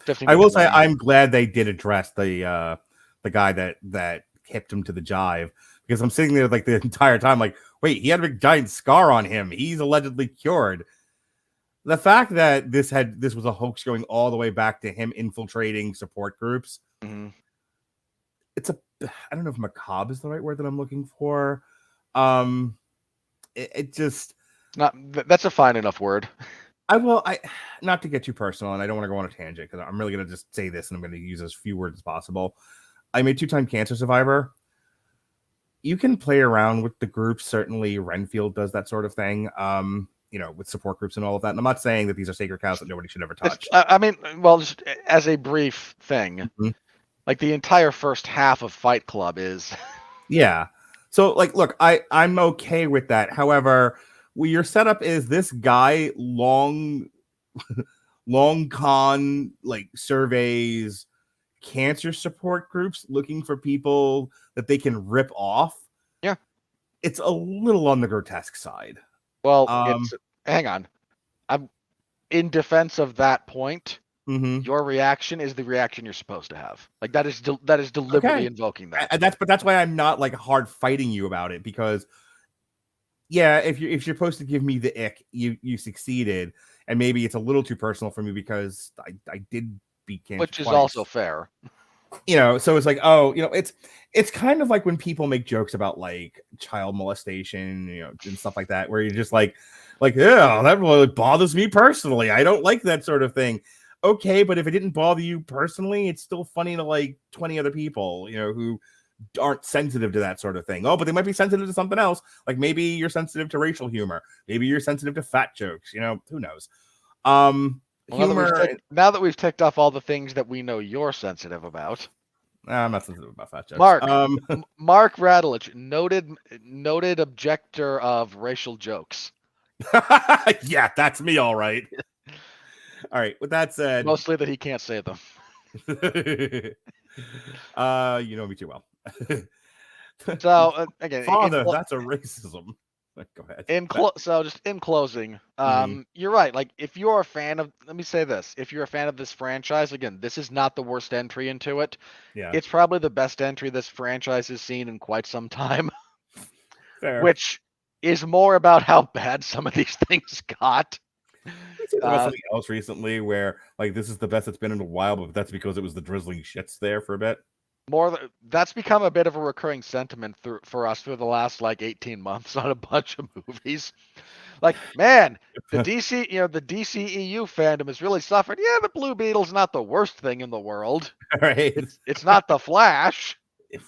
15 I to will say 20. I'm glad they did address the guy that hipped him to the jive, because I'm sitting there like the entire time like, wait, he had a big giant scar on him. He's allegedly cured. The fact that this was a hoax going all the way back to him infiltrating support groups. It's I don't know if macabre is the right word that I'm looking for. It just Not that's a fine enough word. I not to get too personal, and I don't want to go on a tangent because I'm really going to just say this and I'm going to use as few words as possible. I'm a 2-time cancer survivor. You can play around with the groups. Certainly Renfield does that sort of thing. With support groups and all of that. And I'm not saying that these are sacred cows that nobody should ever touch. I mean, well, just as a brief thing, like the entire first half of Fight Club is. Yeah. So, like, look, I'm okay with that. However, your setup is this guy long con like surveys cancer support groups looking for people that they can rip off. Yeah. It's a little on the grotesque side. Well, hang on. I'm in defense of that point. Your reaction is the reaction you're supposed to have. Like that is deliberately invoking that. But that's why I'm not like hard fighting you about it, because if you're supposed to give me the ick, you succeeded, and maybe it's a little too personal for me because I did beat cancer, which is twice. Also fair. So it's like, it's kind of like when people make jokes about like child molestation, and stuff like that, where you're just like, yeah, that really bothers me personally. I don't like that sort of thing. Okay, but if it didn't bother you personally, it's still funny to like 20 other people, who aren't sensitive to that sort of thing. Oh, but they might be sensitive to something else. Like maybe you're sensitive to racial humor. Maybe you're sensitive to fat jokes. Who knows? Humor. Now that we've ticked off all the things that we know you're sensitive about. I'm not sensitive about fat jokes. Mark Radulich, noted objector of racial jokes. Yeah, that's me, all right. All right. With that said, mostly that he can't say them. You know me too well. So again, Father, that's a racism. Go ahead. So just in closing, you're right. Like if you're a fan of, let me say this: if you're a fan of this franchise, again, this is not the worst entry into it. Yeah, it's probably the best entry this franchise has seen in quite some time. Fair. Which is more about how bad some of these things got. Something else recently where like this is the best it's been in a while, but that's because it was the drizzling shits there for a bit. That's become a bit of a recurring sentiment for us through the last like 18 months on a bunch of movies. Like, man, the DC, the DCEU fandom has really suffered. Yeah, the Blue Beetle's not the worst thing in the world. Right. It's not the Flash.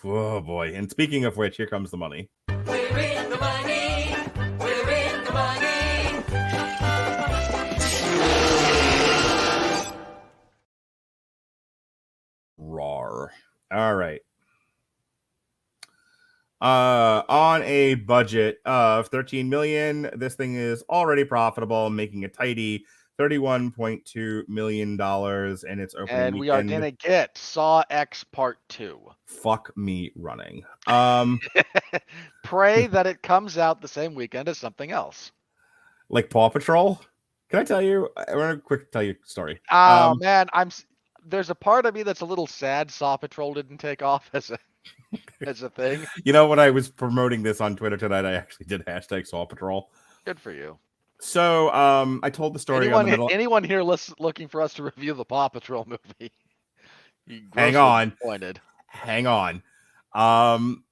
Oh boy. And speaking of which, here comes the money. We're in the money. We're in the money. Rawr. All right. On a budget of $13 million, this thing is already profitable, making a tidy $31.2 million in its opening and we are gonna get Saw X Part 2. Fuck me running. Pray that it comes out the same weekend as something else. Like Paw Patrol? Can I tell you? I want to tell you a story. Oh man, there's a part of me that's a little sad Saw Patrol didn't take off as a thing. When I was promoting this on Twitter tonight, I actually did hashtag Saw Patrol. Good for you. So I told the story. Anyone here looking for us to review the Paw Patrol movie? Hang on. I'm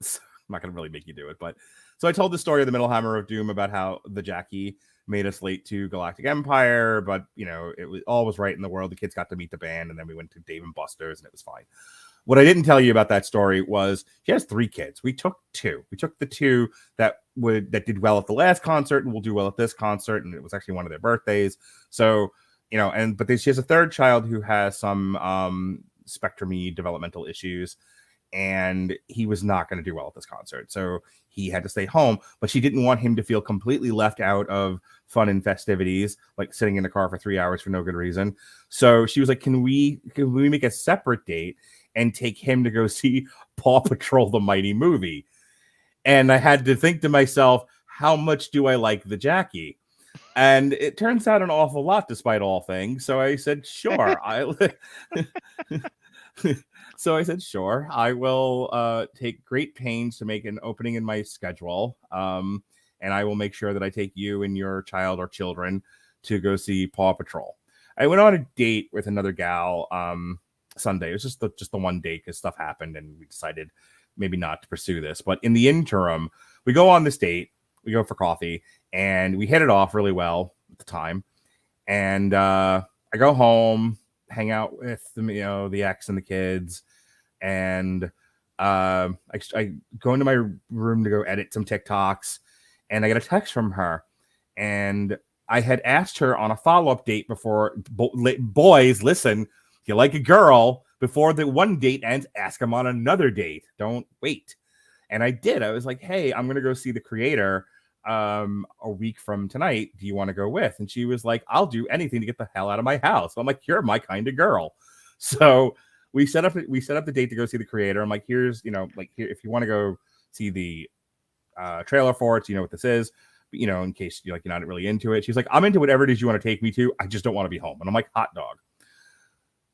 not going to really make you do it, but so I told the story of the Middle Hammer of Doom about how the Jackie made us late to Galactic Empire, but it was all was right in the world. The kids got to meet the band, and then we went to Dave and Buster's, and it was fine. What I didn't tell you about that story was she has 3 kids. We took 2. We took the 2 that did well at the last concert and will do well at this concert, and it was actually one of their birthdays. So she has a 3rd child who has some spectrum-y developmental issues, and he was not going to do well at this concert. So he had to stay home, but she didn't want him to feel completely left out of fun and festivities, like sitting in the car for 3 hours for no good reason. So she was like, can we make a separate date and take him to go see Paw Patrol, the Mighty movie? And I had to think to myself, how much do I like the Jackie? And it turns out an awful lot, despite all things. So I said, sure. So I said, sure, I will take great pains to make an opening in my schedule. And I will make sure that I take you and your child or children to go see Paw Patrol. I went on a date with another gal Sunday. It was just the one date because stuff happened and we decided maybe not to pursue this. But in the interim, we go on this date, we go for coffee, and we hit it off really well at the time. And I go home, hang out with the ex and the kids, and I go into my room to go edit some TikToks, and I get a text from her, and I had asked her on a follow-up date before. Boys, listen, if you like a girl, before the one date ends, ask them on another date. Don't wait. And I did. I was like, hey, I'm gonna go see the creator a week from tonight. Do you want to go with? And she was like, I'll do anything to get the hell out of my house. I'm like, you're my kind of girl. So we set up the date to go see the creator. I'm like, here's here, if you want to go see the trailer for it, so you know what this is, but, in case you're not really into it. She's like, I'm into whatever it is you want to take me to. I just don't want to be home. And I'm like, hot dog.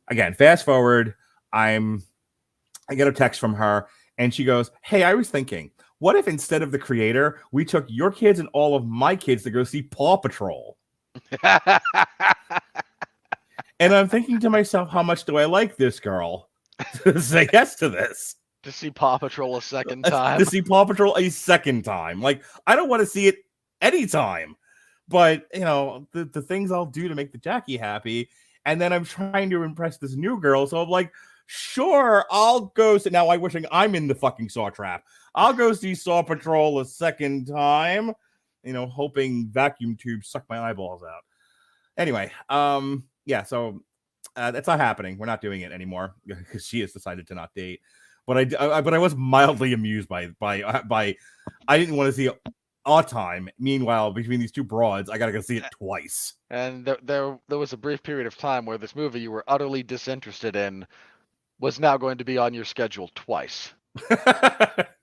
Again, fast forward, I get a text from her and she goes, hey, I was thinking, what if instead of the creator, we took your kids and all of my kids to go see Paw Patrol? And I'm thinking to myself, how much do I like this girl to say yes to this? To see Paw Patrol a second time. To see Paw Patrol a second time. Like, I don't want to see it anytime. But, the things I'll do to make the Jackie happy. And then I'm trying to impress this new girl. So I'm like, sure, I'll go. Now I'm wishing I'm in the fucking Saw trap. I'll go see Saw Patrol a second time, hoping vacuum tubes suck my eyeballs out. Anyway, yeah, so that's not happening. We're not doing it anymore because she has decided to not date. But I was mildly amused by I didn't want to see it all time. Meanwhile, between these two broads, I gotta go see it twice. And there was a brief period of time where this movie you were utterly disinterested in was now going to be on your schedule twice.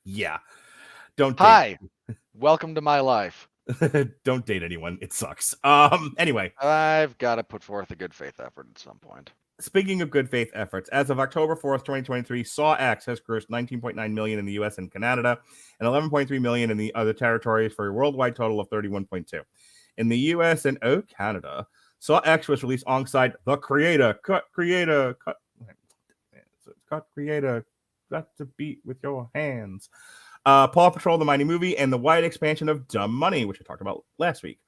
Yeah. Don't date. Hi. Welcome to my life. Don't date anyone. It sucks. Anyway. I've got to put forth a good faith effort at some point. Speaking of good faith efforts, as of October 4th, 2023, Saw X has grossed $19.9 million in the US and Canada and $11.3 million in the other territories for a worldwide total of $31.2. In the US and Canada, Saw X was released alongside The Creator, Cut Creator, Got to Beat with Your Hands, Paw Patrol, the Mighty movie, and the wide expansion of Dumb Money, which I talked about last week.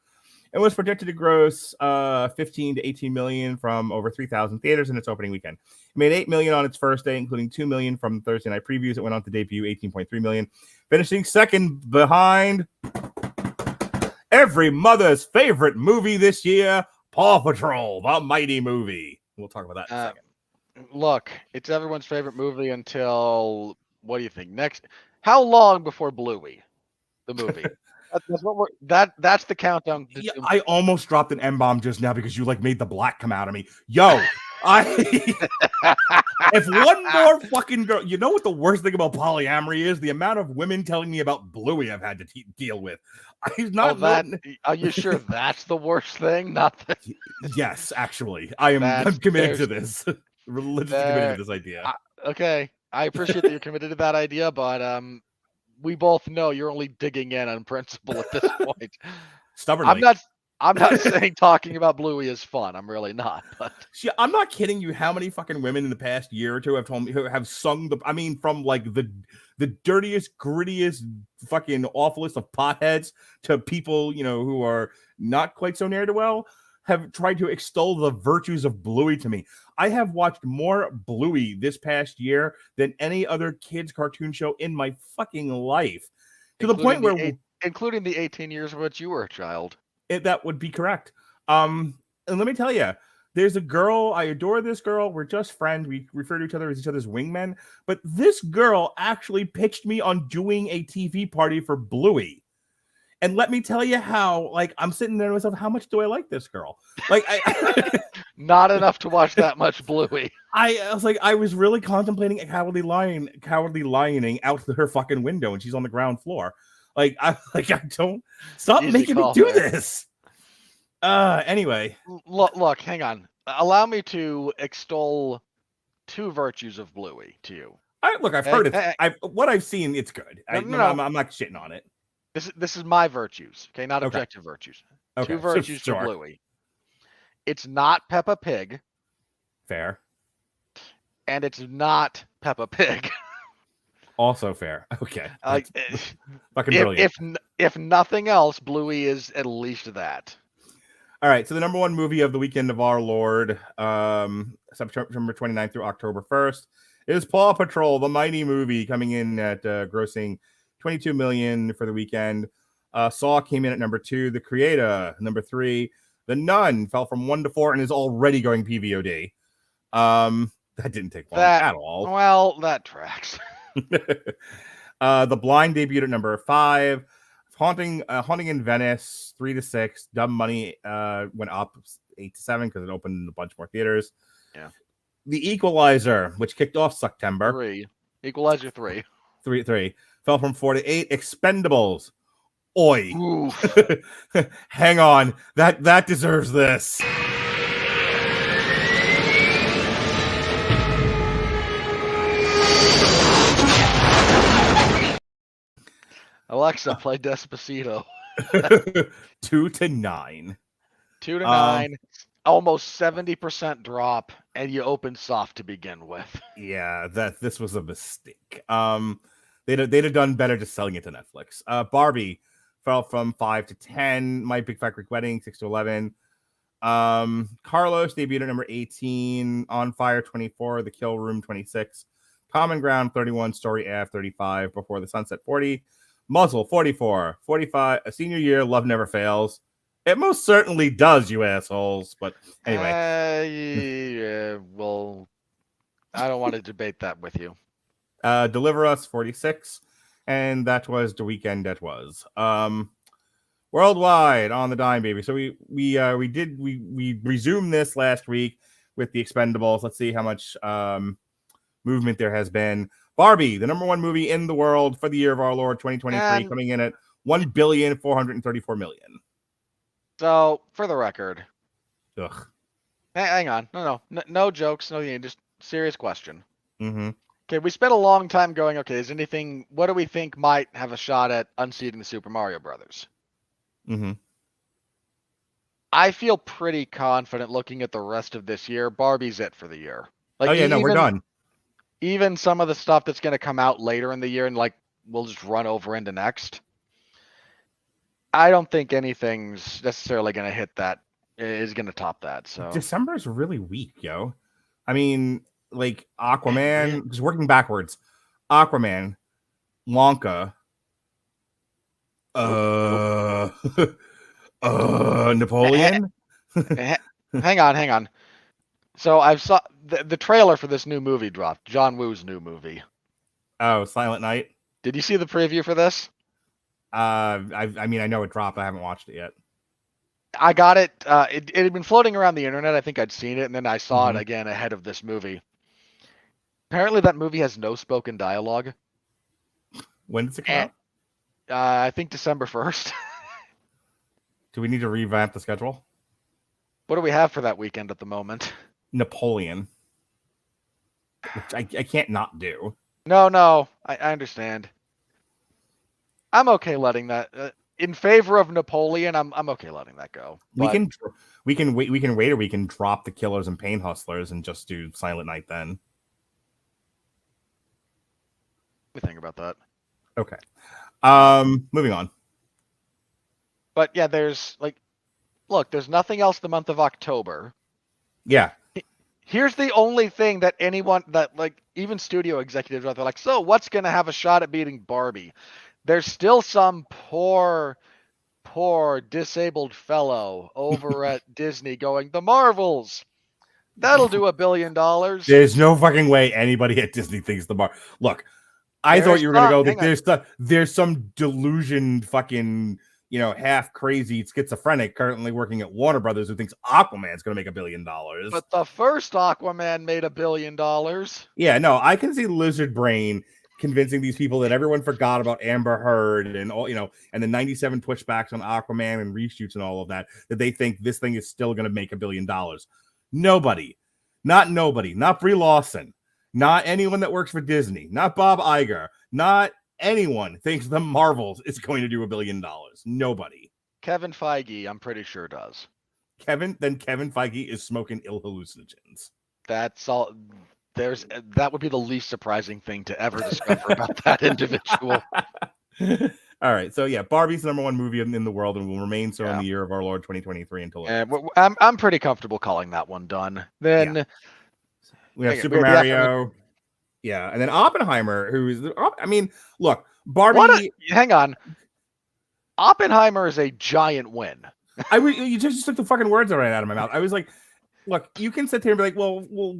It was projected to gross 15 to 18 million from over 3,000 theaters in its opening weekend. It made 8 million on its first day, including 2 million from Thursday night previews. It went on to debut 18.3 million, finishing second behind every mother's favorite movie this year, Paw Patrol, the Mighty movie. We'll talk about that in a second. Look, it's everyone's favorite movie until, what do you think? How long before Bluey, the movie? That's the countdown. Yeah, I almost dropped an M-bomb just now because you made the black come out of me. Yo, if one more fucking girl, you know what the worst thing about polyamory is? The amount of women telling me about Bluey I've had to deal with. Are you sure that's the worst thing? Not that. Yes, actually, I'm committed to this. Religiously committed to this idea. Okay, I appreciate that you're committed to that idea, but we both know you're only digging in on principle at this point. Stubbornly. I'm not saying talking about Bluey is fun. I'm really not. But I'm not kidding you. How many fucking women in the past year or two have told me who have sung from the dirtiest, grittiest, fucking awfulest of potheads to people who are not quite so near to well, have tried to extol the virtues of Bluey to me. I have watched more Bluey this past year than any other kids cartoon show in my fucking life. To the point where including the 18 years of which you were a child. That would be correct. And let me tell you, there's a girl. I adore this girl. We're just friends. We refer to each other as each other's wingmen. But this girl actually pitched me on doing a TV party for Bluey. And let me tell you how, like, I'm sitting there to myself, how much do I like this girl? Like, Not enough to watch that much Bluey. I was like, I was really contemplating a cowardly lioning out her fucking window, and she's on the ground floor. I don't stop Easy making me call do there. this. Anyway, Look, hang on. Allow me to extol two virtues of Bluey to you. I've heard it. What I've seen, it's good. I'm not shitting on it. This is my virtues, okay? Not Okay. objective virtues. Okay, Two virtues sure. to Bluey. It's not Peppa Pig, Fair. and it's not Peppa Pig. Also fair. Okay. Like, Fucking brilliant. if nothing else, Bluey is at least that. All right, so the number one movie of the weekend of our Lord, September 29th through October 1st, is Paw Patrol, the mighty movie, coming in at grossing $22 million for the weekend. Saw came in at number 2. The Creator, number 3. The Nun fell from 1 to 4 and is already going PVOD. That didn't take long at all. Well, that tracks. The Blind debuted at number 5. Haunting in Venice, 3 to 6. Dumb Money went up 8 to 7 because it opened in a bunch more theaters. Yeah. The Equalizer, which kicked off September, 3. Equalizer 3. 3 fell from 4 to 8. Expendables, oi, hang on, that deserves this. Alexa, play Despacito. 2 to 9. 2 to 9. Almost 70% drop, and you open soft to begin with. Yeah, this was a mistake. They'd have done better just selling it to Netflix. Barbie fell from 5 to 10. My Big Fat Greek Wedding, 6 to 11. Carlos debuted at number 18. On Fire, 24. The Kill Room, 26. Common Ground, 31. Story AF, 35. Before the Sunset, 40. Muzzle, 44. 45. A Senior Year, Love Never Fails. It most certainly does, you assholes. But anyway. Yeah, well, I don't want to debate that with you. Deliver Us, 46. And that was the weekend that was. Worldwide on the dime, baby. So we resumed this last week with the Expendables. Let's see how much movement there has been. Barbie, the number one movie in the world for the year of our Lord 2023, coming in at $1,434,000,000. So, for the record, Ugh. hang on, no jokes, just serious question. Mm-hmm. Okay, we spent a long time going, okay, what do we think might have a shot at unseating the Super Mario Brothers? Mm-hmm. I feel pretty confident looking at the rest of this year. Barbie's it for the year. We're done. Even some of the stuff that's going to come out later in the year and we'll just run over into next. I don't think anything's necessarily going to hit that, is going to top that. So December's really weak, yo. I mean, Aquaman, just working backwards. Aquaman, Wonka, Napoleon. Hang on. So I saw the trailer for this new movie dropped. John Woo's new movie. Oh, Silent Night. Did you see the preview for this? I know it dropped. I haven't watched it yet. I got it. It had been floating around the internet. I think I'd seen it, and then I saw it again ahead of this movie. Apparently, that movie has no spoken dialogue. When does it come out? I think December 1st. Do we need to revamp the schedule? What do we have for that weekend at the moment? Napoleon. Which I can't not do. No, I understand. I'm okay letting that. In favor of Napoleon, I'm okay letting that go. We can wait, or we can drop the Killers and Pain Hustlers and just do Silent Night then. We think about that. Okay. Moving on. But yeah, there's there's nothing else the month of October. Yeah. Here's the only thing that anyone even studio executives out there so what's gonna have a shot at beating Barbie? There's still some poor disabled fellow over at Disney going, the Marvels, That'll do $1 billion. There's no fucking way anybody at Disney thinks the bar. Look, I thought you were gonna go. There's some delusion, fucking, half crazy schizophrenic currently working at Warner Brothers who thinks Aquaman's gonna make $1 billion. But the first Aquaman made $1 billion. Yeah, no, I can see Lizard Brain convincing these people that everyone forgot about Amber Heard and all, and the 97 pushbacks on Aquaman and reshoots and all of that they think this thing is still gonna make $1 billion. Nobody, not Brie Larson, not anyone that works for Disney, not Bob Iger, not anyone thinks the Marvels is going to do $1 billion. Nobody. Kevin Feige, I'm pretty sure does. Kevin Feige is smoking ill hallucinogens. That's all. That would be the least surprising thing to ever discover about that individual. All right, so yeah, Barbie's the #1 movie in the world and will remain so in the year of our Lord 2023 until. I'm pretty comfortable calling that one done. Then we have Super Mario. Yeah, and then Oppenheimer, look, Barbie. Hang on. Oppenheimer is a giant win. You just took the fucking words right out of my mouth. I was like, look, you can sit there and be like, well,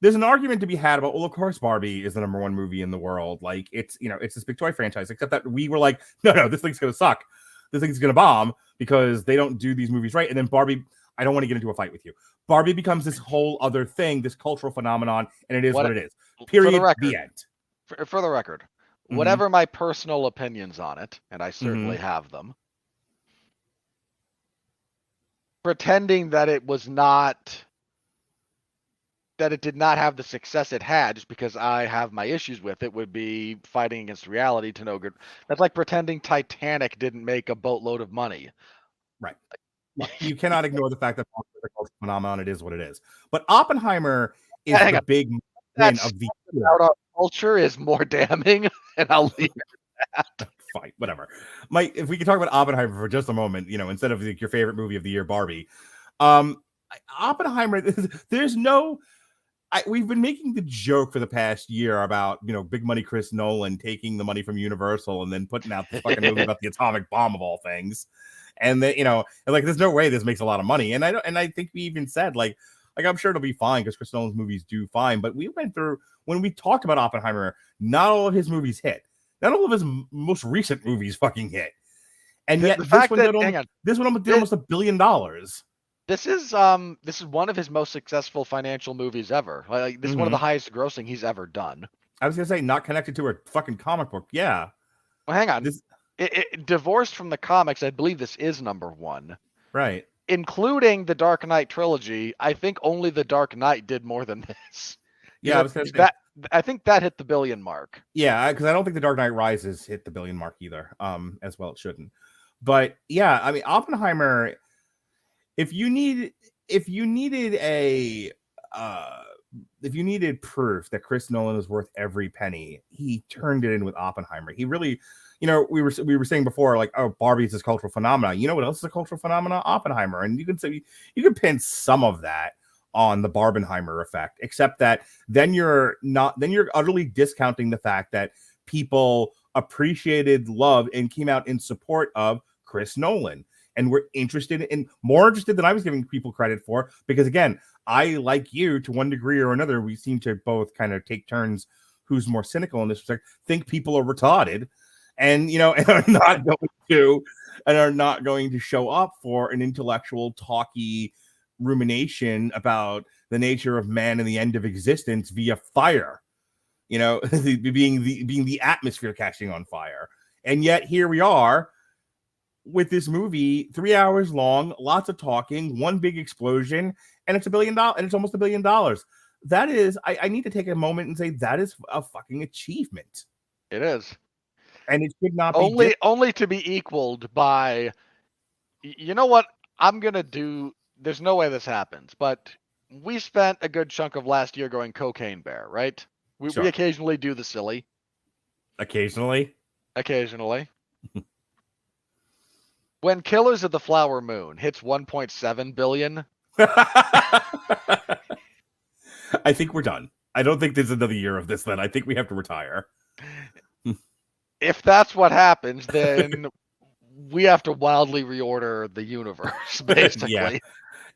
there's an argument to be had about, well, of course, Barbie is the #1 movie in the world. Like, it's this big toy franchise, except that we were like, no, this thing's going to suck. This thing's going to bomb because they don't do these movies right. And then Barbie, I don't want to get into a fight with you. Barbie becomes this whole other thing, this cultural phenomenon, and it is what it is. Period. The end. For the record, whatever my personal opinions on it, and I certainly have them, pretending that it was not... that it did not have the success it had just because I have my issues with it would be fighting against reality to no good. That's like pretending Titanic didn't make a boatload of money. Right. You cannot ignore the fact that the cultural phenomenon, it is what it is. But Oppenheimer is the big win of the year. Out our culture is more damning, and I'll leave it at that. Fine, whatever. Mike, if we could talk about Oppenheimer for just a moment, instead of your favorite movie of the year, Barbie. Oppenheimer, there's no... we've been making the joke for the past year about, big money Chris Nolan taking the money from Universal and then putting out the fucking movie about the atomic bomb of all things. And then, there's no way this makes a lot of money. And I think we even said, like I'm sure it'll be fine because Chris Nolan's movies do fine. But we went through, when we talked about Oppenheimer, not all of his movies hit. Not all of his most recent movies fucking hit. And yet this one did almost $1 billion. This is one of his most successful financial movies ever. Like this is one of the highest grossing he's ever done. I was gonna say not connected to a fucking comic book. Yeah. Well, hang on. It divorced from the comics. I believe this is #1. Right. Including the Dark Knight trilogy. I think only the Dark Knight did more than this. Yeah, I think that hit the $1 billion mark. Yeah, because I don't think the Dark Knight Rises hit the $1 billion mark either. As well, it shouldn't. But yeah, I mean, Oppenheimer. If you needed proof that Chris Nolan is worth every penny, he turned it in with Oppenheimer. He really, we were saying before, like, oh, Barbie's this cultural phenomenon. You know what else is a cultural phenomenon? Oppenheimer. And you can pin some of that on the Barbenheimer effect, except that then you're utterly discounting the fact that people appreciated, loved, and came out in support of Chris Nolan. And we're more interested than I was giving people credit for, because again, I, like you, to one degree or another, we seem to both kind of take turns who's more cynical in this respect, think people are retarded and are not going to show up for an intellectual, talky rumination about the nature of man and the end of existence via fire, being the atmosphere catching on fire. And yet here we are with this movie, 3 hours long, lots of talking, one big explosion, and it's $1 billion, and it's almost $1 billion. That is, I need to take a moment and say that is a fucking achievement. It is, and it should not be only to be equaled by. You know what I'm gonna do? There's no way this happens, but we spent a good chunk of last year going Cocaine Bear, right? We occasionally do the silly. Occasionally. When Killers of the Flower Moon hits 1.7 billion, I think we're done. I don't think there's another year of this then. I think we have to retire. If that's what happens, then we have to wildly reorder the universe, basically.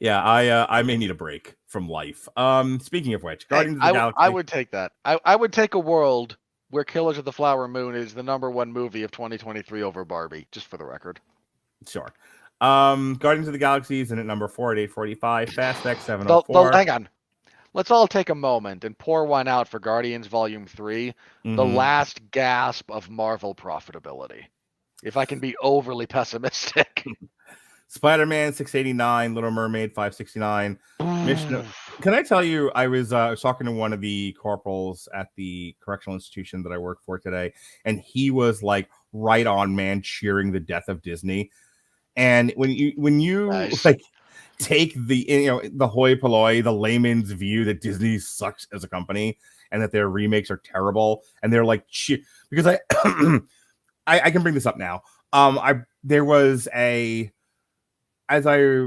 Yeah, I may need a break from life. Speaking of which, Guardians of the Galaxy. I would take that. I would take a world where Killers of the Flower Moon is the #1 movie of 2023 over Barbie, just for the record. Sure. Guardians of the Galaxy is in at number 4 at 845. Fast X 704. Hang on. Let's all take a moment and pour one out for Guardians Volume 3, the last gasp of Marvel profitability. If I can be overly pessimistic. Spider-Man 689, Little Mermaid 569. Can I tell you, I was talking to one of the corporals at the correctional institution that I work for today, and he was like right on, man, cheering the death of Disney. And when you Nice. like take the hoi polloi, the layman's view that Disney sucks as a company and that their remakes are terrible, and they're like because I can bring this up now. There was as I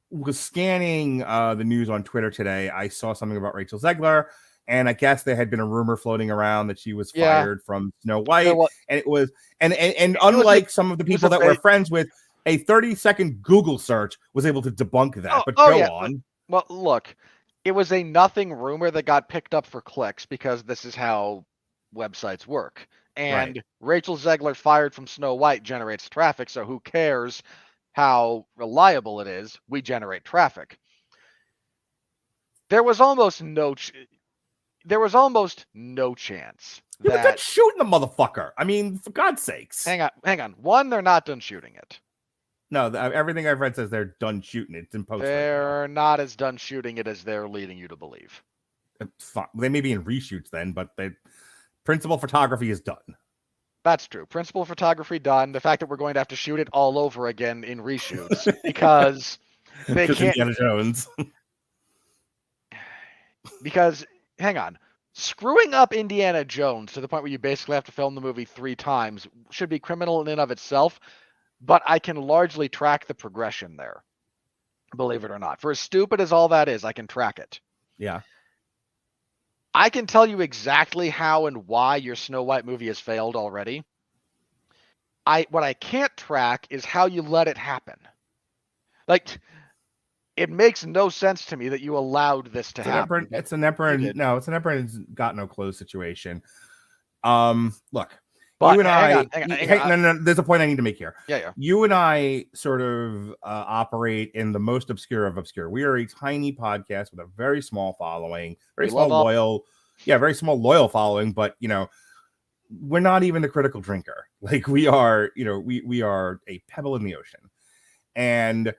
was scanning the news on Twitter today, I saw something about Rachel Zegler, and I guess there had been a rumor floating around that she was fired from Snow White, and it was and unlike some of the people that we're friends with, a 30-second Google search was able to debunk that. But go on. Well, look, it was a nothing rumor that got picked up for clicks because this is how websites work. And Rachel Zegler fired from Snow White generates traffic, so who cares how reliable it is? We generate traffic. There was almost no chance But they're shooting the motherfucker. I mean, for God's sakes. Hang on. One, they're not done shooting it. No, everything I've read says they're done shooting it. It's in post. They're not as done shooting it as they're leading you to believe. It's fine. They may be in reshoots then, but the principal photography is done. That's true. Principal photography done. The fact that we're going to have to shoot it all over again in reshoots because they can't. Indiana Jones. Because, hang on, screwing up Indiana Jones to the point where you basically have to film the movie 3 times should be criminal in and of itself, but I can largely track the progression there. Believe it or not. For as stupid as all that is, I can track it. Yeah. I can tell you exactly how and why your Snow White movie has failed already. What I can't track is how you let it happen. Like, it makes no sense to me that you allowed this to happen. It's an emperor and got no clothes situation. Look, but you and hang on. No, there's a point I need to make here. Yeah. You and I sort of operate in the most obscure of obscure. We are a tiny podcast with a very small following, very small loyal following, but we're not even the critical drinker. Like we are, we are a pebble in the ocean. And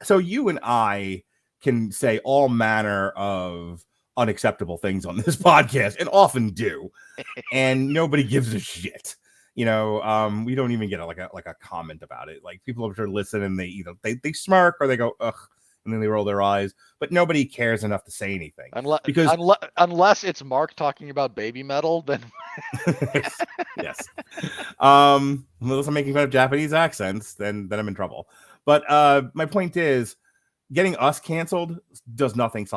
so you and I can say all manner of unacceptable things on this podcast, and often do, and nobody gives a shit. We don't even get a comment about it. Like people are listen and they they smirk or they go ugh, and then they roll their eyes, but nobody cares enough to say anything. Unless it's Mark talking about baby metal, then yes. Unless I'm making fun of Japanese accents, then I'm in trouble. But my point is, getting us canceled solves nothing.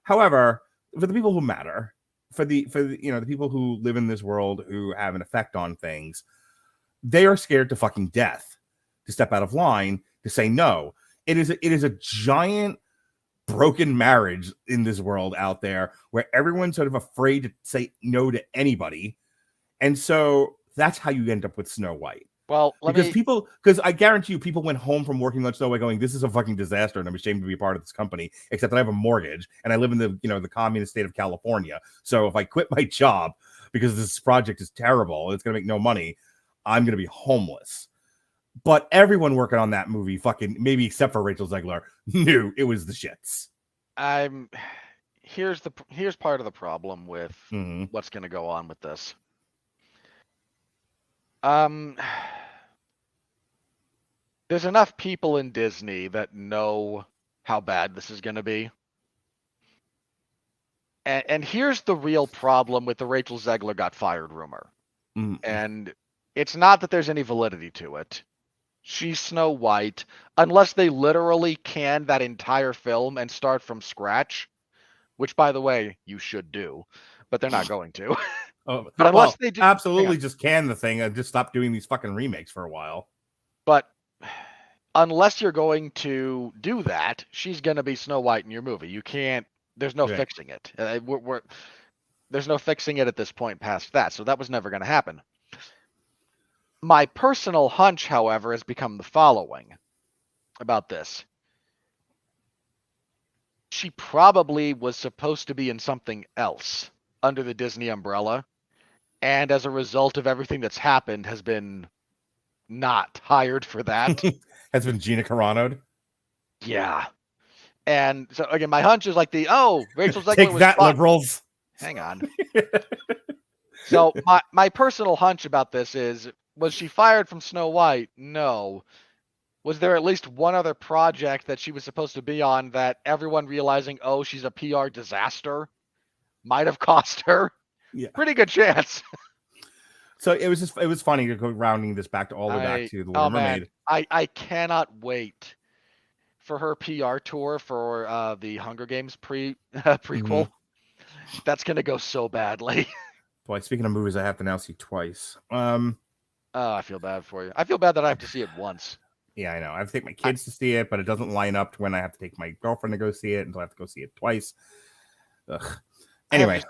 However, for the people who matter, for the the people who live in this world who have an effect on things, they are scared to fucking death to step out of line, to say no. It is a giant broken marriage in this world out there where everyone's sort of afraid to say no to anybody. And so that's how you end up with Snow White. Well, because I guarantee you people went home from working on Snow White going, this is a fucking disaster and I'm ashamed to be a part of this company, except that I have a mortgage and I live in the communist state of California. So if I quit my job because this project is terrible and it's going to make no money, I'm going to be homeless. But everyone working on that movie, fucking maybe except for Rachel Zegler, knew it was the shits. Here's part of the problem with what's going to go on with this. There's enough people in Disney that know how bad this is going to be. And here's the real problem with the Rachel Zegler got fired rumor. And it's not that there's any validity to it. She's Snow White. Unless they literally can that entire film and start from scratch, which, by the way, you should do, but they're not going to. But unless they do, absolutely just can the thing and just stop doing these fucking remakes for a while. But unless you're going to do that, she's going to be Snow White in your movie. You can't. There's no Right. fixing it. There's no fixing it at this point past that. So that was never going to happen. My personal hunch, however, has become the following about this. She probably was supposed to be in something else under the Disney umbrella, and as a result of everything that's happened, has been not hired for that. Has been Gina Carano'd. Yeah. And so again, my hunch is like Rachel Zegler Take was that, fine. liberals. Hang on. So my personal hunch about this is, was she fired from Snow White? No. Was there at least one other project that she was supposed to be on that everyone realizing, oh, she's a PR disaster, might have cost her? Yeah. Pretty good chance. So it was funny to go rounding this back to all the way back to the Little Mermaid. I cannot wait for her PR tour for the Hunger Games prequel. Mm-hmm. That's gonna go so badly. Boy, speaking of movies, I have to now see twice. I feel bad for you. I feel bad that I have to see it once. Yeah, I know. I have to take my kids to see it, but it doesn't line up to when I have to take my girlfriend to go see it, and so I have to go see it twice. Ugh. Anyway,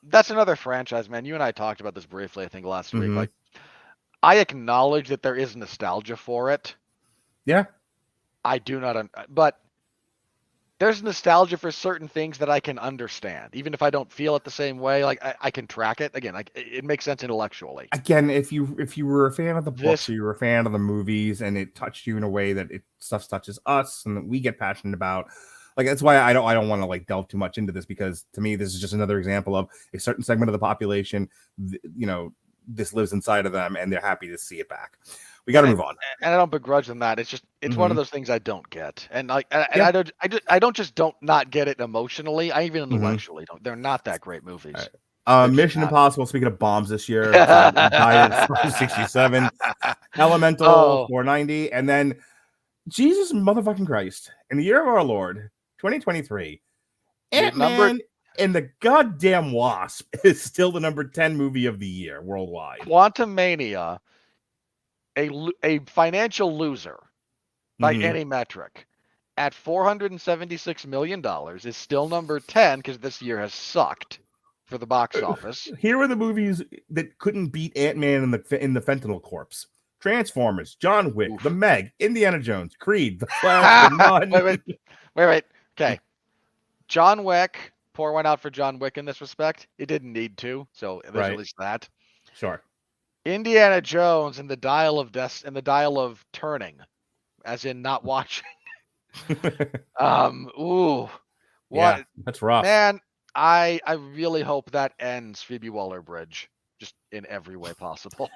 that's another franchise, man. You and I talked about this briefly, I think, last week. Mhm. Like, I acknowledge that there is nostalgia for it. Yeah. I do not, but there's nostalgia for certain things that I can understand, even if I don't feel it the same way. Like I can track it again. Like it makes sense intellectually. Again, if you were a fan of the books, or you were a fan of the movies, and it touched you in a way that stuff touches us and that we get passionate about, like that's why I don't want to like delve too much into this, because to me this is just another example of a certain segment of the population. This lives inside of them, and they're happy to see it back. We got to move on. And I don't begrudge them that. It's just one of those things I don't get, and like I don't not get it emomotionally. I even intellectually don't. They're not that great movies. Right. Mission Impossible. Speaking of bombs this year, 467, Elemental 490, and then Jesus motherfucking Christ, in the year of our Lord 2023, Ant-Man and the goddamn Wasp is still the number 10 movie of the year worldwide. Quantumania, a financial loser by any metric, at $476 million is still number 10 because this year has sucked for the box office. Here are the movies that couldn't beat Ant-Man in the Fentanyl Corpse: Transformers, John Wick, The Meg, Indiana Jones, Creed, The Flash, The Nun. Wait. Okay. John Wick, pour one out for John Wick in this respect. It didn't need to, so there's at least that. Sure. Indiana Jones and the Dial of Turning, as in not watching. Yeah, that's rough. Man, I really hope that ends Phoebe Waller-Bridge just in every way possible.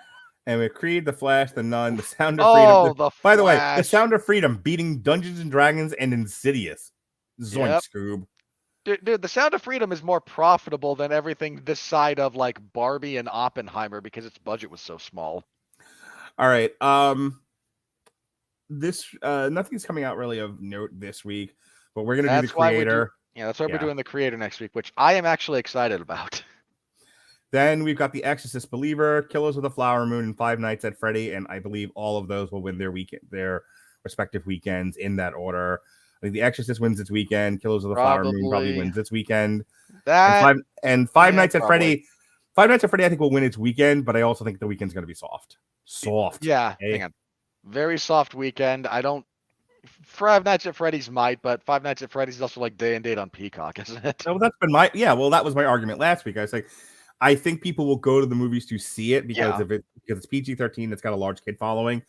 And with Creed, The Flash, The Nun, The Sound of Freedom. By the way, The Sound of Freedom beating Dungeons and Dragons and Insidious. Zoink, Scoob. Dude, The Sound of Freedom is more profitable than everything this side of like Barbie and Oppenheimer because its budget was so small. All right. This nothing's coming out really of note this week, but we're gonna do The Creator. That's why we're doing The Creator next week, which I am actually excited about. Then we've got The Exorcist Believer, Killers of the Flower Moon, and Five Nights at Freddy, and I believe all of those will win their respective weekends in that order. I think The Exorcist wins its weekend. Killers of the Flower Moon probably wins its weekend. Five Nights at Freddy. Five Nights at Freddy, I think, will win its weekend, but I also think the weekend's going to be soft. Yeah, hang on. Very soft weekend. Five Nights at Freddy's might, but Five Nights at Freddy's is also like day and date on Peacock, isn't it? Well, that was my argument last week. I was like, I think people will go to the movies to see it because it's PG-13. It's got a large kid following.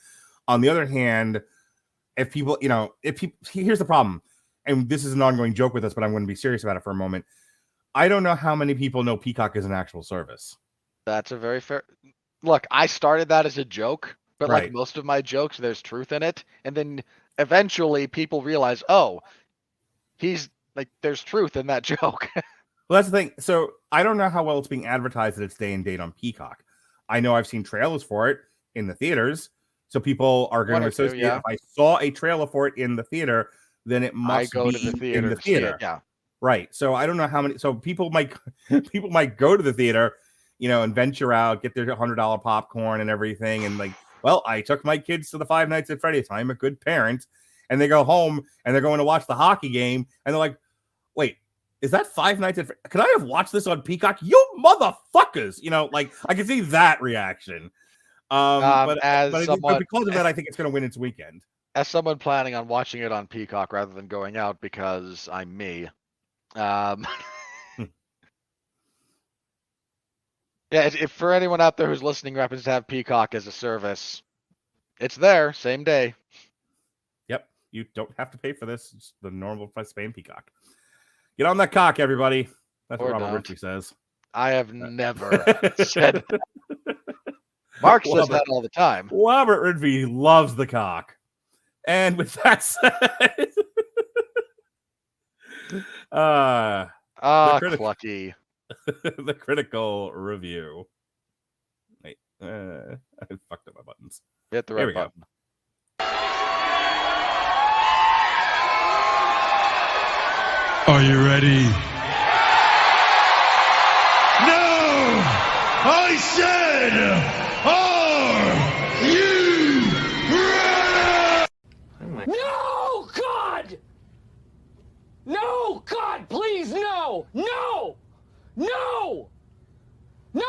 On the other hand, here's the problem, and this is an ongoing joke with us, but I'm going to be serious about it for a moment. I don't know how many people know Peacock is an actual service. That's a very fair. Look, I started that as a joke, but like most of my jokes, there's truth in it, and then eventually people realize, there's truth in that joke. Well, that's the thing. So I don't know how well it's being advertised that it's day and date on Peacock. I know I've seen trailers for it in the theaters. So people are going to associate. If I saw a trailer for it in the theater, then it must be in the theater. Yeah. Right. So I don't know how many. So people might go to the theater, and venture out, get their $100 popcorn and everything, and like well, I took my kids to the Five Nights at Freddy's. I'm a good parent. And they go home and they're going to watch the hockey game. And they're like, wait, is that Five Nights at Freddy's? Could I have watched this on Peacock? You motherfuckers. Like I can see that reaction. But because of that, I think it's going to win its weekend. As someone planning on watching it on Peacock rather than going out because I'm me. Yeah, if for anyone out there who's listening who happens to have Peacock as a service, it's there, same day. Yep, you don't have to pay for this. It's the normal price paying Peacock. Get on that cock, everybody. That's what Robert Ritchie says. I have never said that. Mark says that all the time. Robert Ritchie loves the cock. And with that said, Clucky. The critical review. Wait, I fucked up my buttons. Hit the right button. Are you ready? No! I said, are you ready? No, God! No, God, please, no! No! No! No!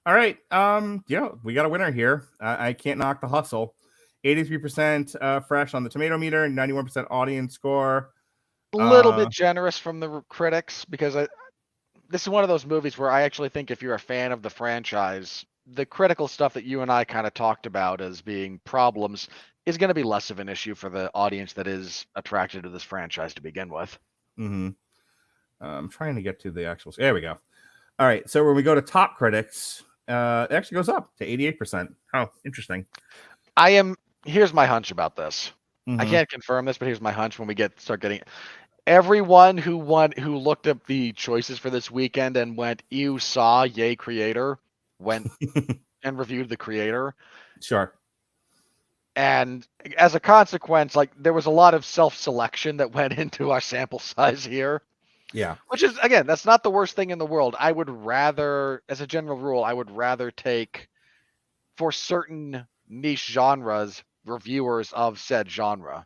All right. We got a winner here. I can't knock the hustle. 83% fresh on the tomato meter, 91% audience score. A little bit generous from the critics because this is one of those movies where I actually think if you're a fan of the franchise, the critical stuff that you and I kind of talked about as being problems is going to be less of an issue for the audience that is attracted to this franchise to begin with. Mm-hmm. I'm trying to get to the actual. There we go. All right. So when we go to top critics, it actually goes up to 88%. Oh, interesting. Here's my hunch about this. Mm-hmm. I can't confirm this, but here's my hunch when we start getting everyone who looked up the choices for this weekend and went, "Ew, saw, yay, creator," went and reviewed the creator. Sure. And as a consequence, there was a lot of self-selection that went into our sample size here. Yeah. Which is, again, that's not the worst thing in the world. I would rather, as a general rule, take, for certain niche genres, reviewers of said genre.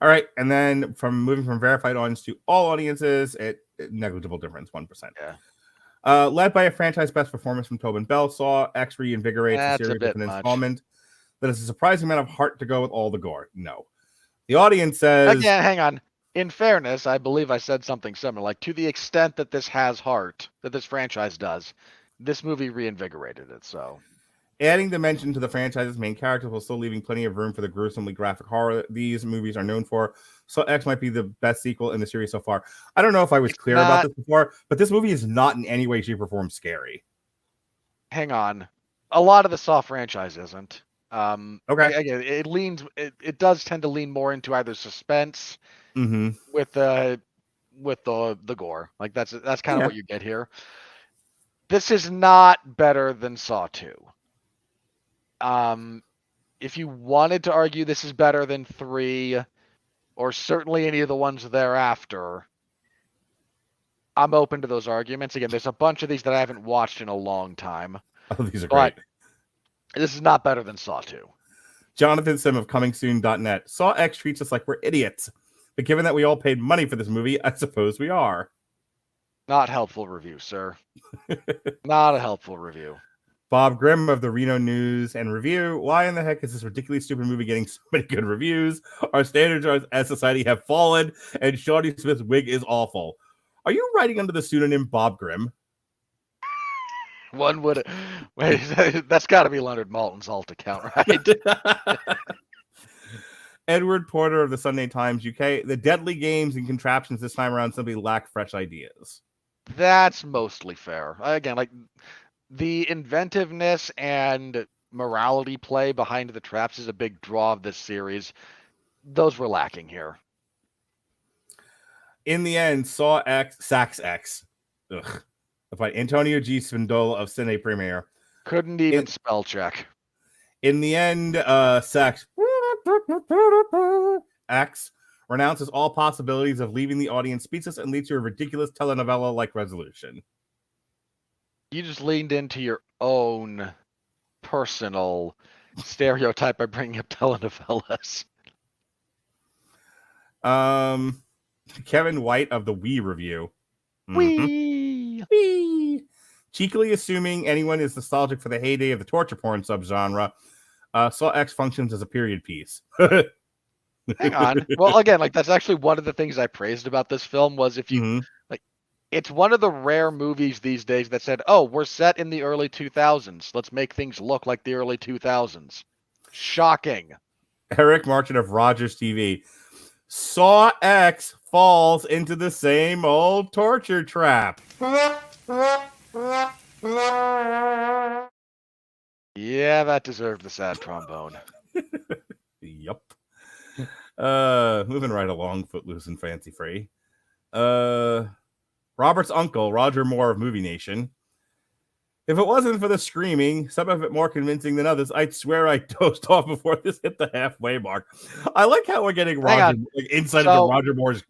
All right. And then moving from verified audience to all audiences, negligible difference, 1%. Yeah. Led by a franchise best performance from Tobin Bell, Saw X reinvigorates the series with an installment that has a surprising amount of heart to go with all the gore. No. The audience says... Again, hang on. In fairness, I believe I said something similar. To the extent that this has heart, that this franchise does, this movie reinvigorated it, so... Adding dimension to the franchise's main characters while still leaving plenty of room for the gruesomely graphic horror these movies are known for. So X might be the best sequel in the series so far. I don't know if I was clear about this before, but this movie is not in any way, shape, or form scary. Hang on. A lot of the Saw franchise isn't. Okay. Again, it does tend to lean more into either suspense with the gore. That's kind of what you get here. This is not better than Saw 2. If you wanted to argue this is better than 3, or certainly any of the ones thereafter, I'm open to those arguments. Again, there's a bunch of these that I haven't watched in a long time. Oh, these are great. This is not better than Saw 2. Jonathan Sim of ComingSoon.net. Saw X treats us like we're idiots. But given that we all paid money for this movie, I suppose we are. Not helpful review, sir. Not a helpful review. Bob Grimm of the Reno News and Review. Why in the heck is this ridiculously stupid movie getting so many good reviews? Our standards as society have fallen, and Shawnee Smith's wig is awful. Are you writing under the pseudonym Bob Grimm? One would wait. That's got to be Leonard Maltin's alt account, right? Edward Porter of the Sunday Times UK. The deadly games and contraptions this time around simply lack fresh ideas. That's mostly fair. Again, the inventiveness and morality play behind the traps is a big draw of this series. Those were lacking here. In the end, Saw X, Sax X. Ugh. By Antonio G. Spindola of Cine Premiere. Couldn't even spell check. In the end, Sax X renounces all possibilities of leaving the audience speechless and leads to a ridiculous telenovela-like resolution. You just leaned into your own personal stereotype by bringing up telenovelas. Kevin White of the Wii Review. Wee! Wee! Cheekily assuming anyone is nostalgic for the heyday of the torture porn subgenre, Saw X functions as a period piece. Hang on. Well, again, like that's actually one of the things I praised about this film was if you like, it's one of the rare movies these days that said, "Oh, we're set in the early 2000s. Let's make things look like the early 2000s." Shocking. Eric Marchant of Rogers TV. Saw X falls into the same old torture trap. Yeah, that deserved the sad trombone. Yup. Moving right along, Footloose and Fancy Free. Robert's uncle, Roger Moore of Movie Nation. If it wasn't for the screaming, some of it more convincing than others, I'd swear I dozed off before this hit the halfway mark. I like how we're getting Roger insight into Roger Moore's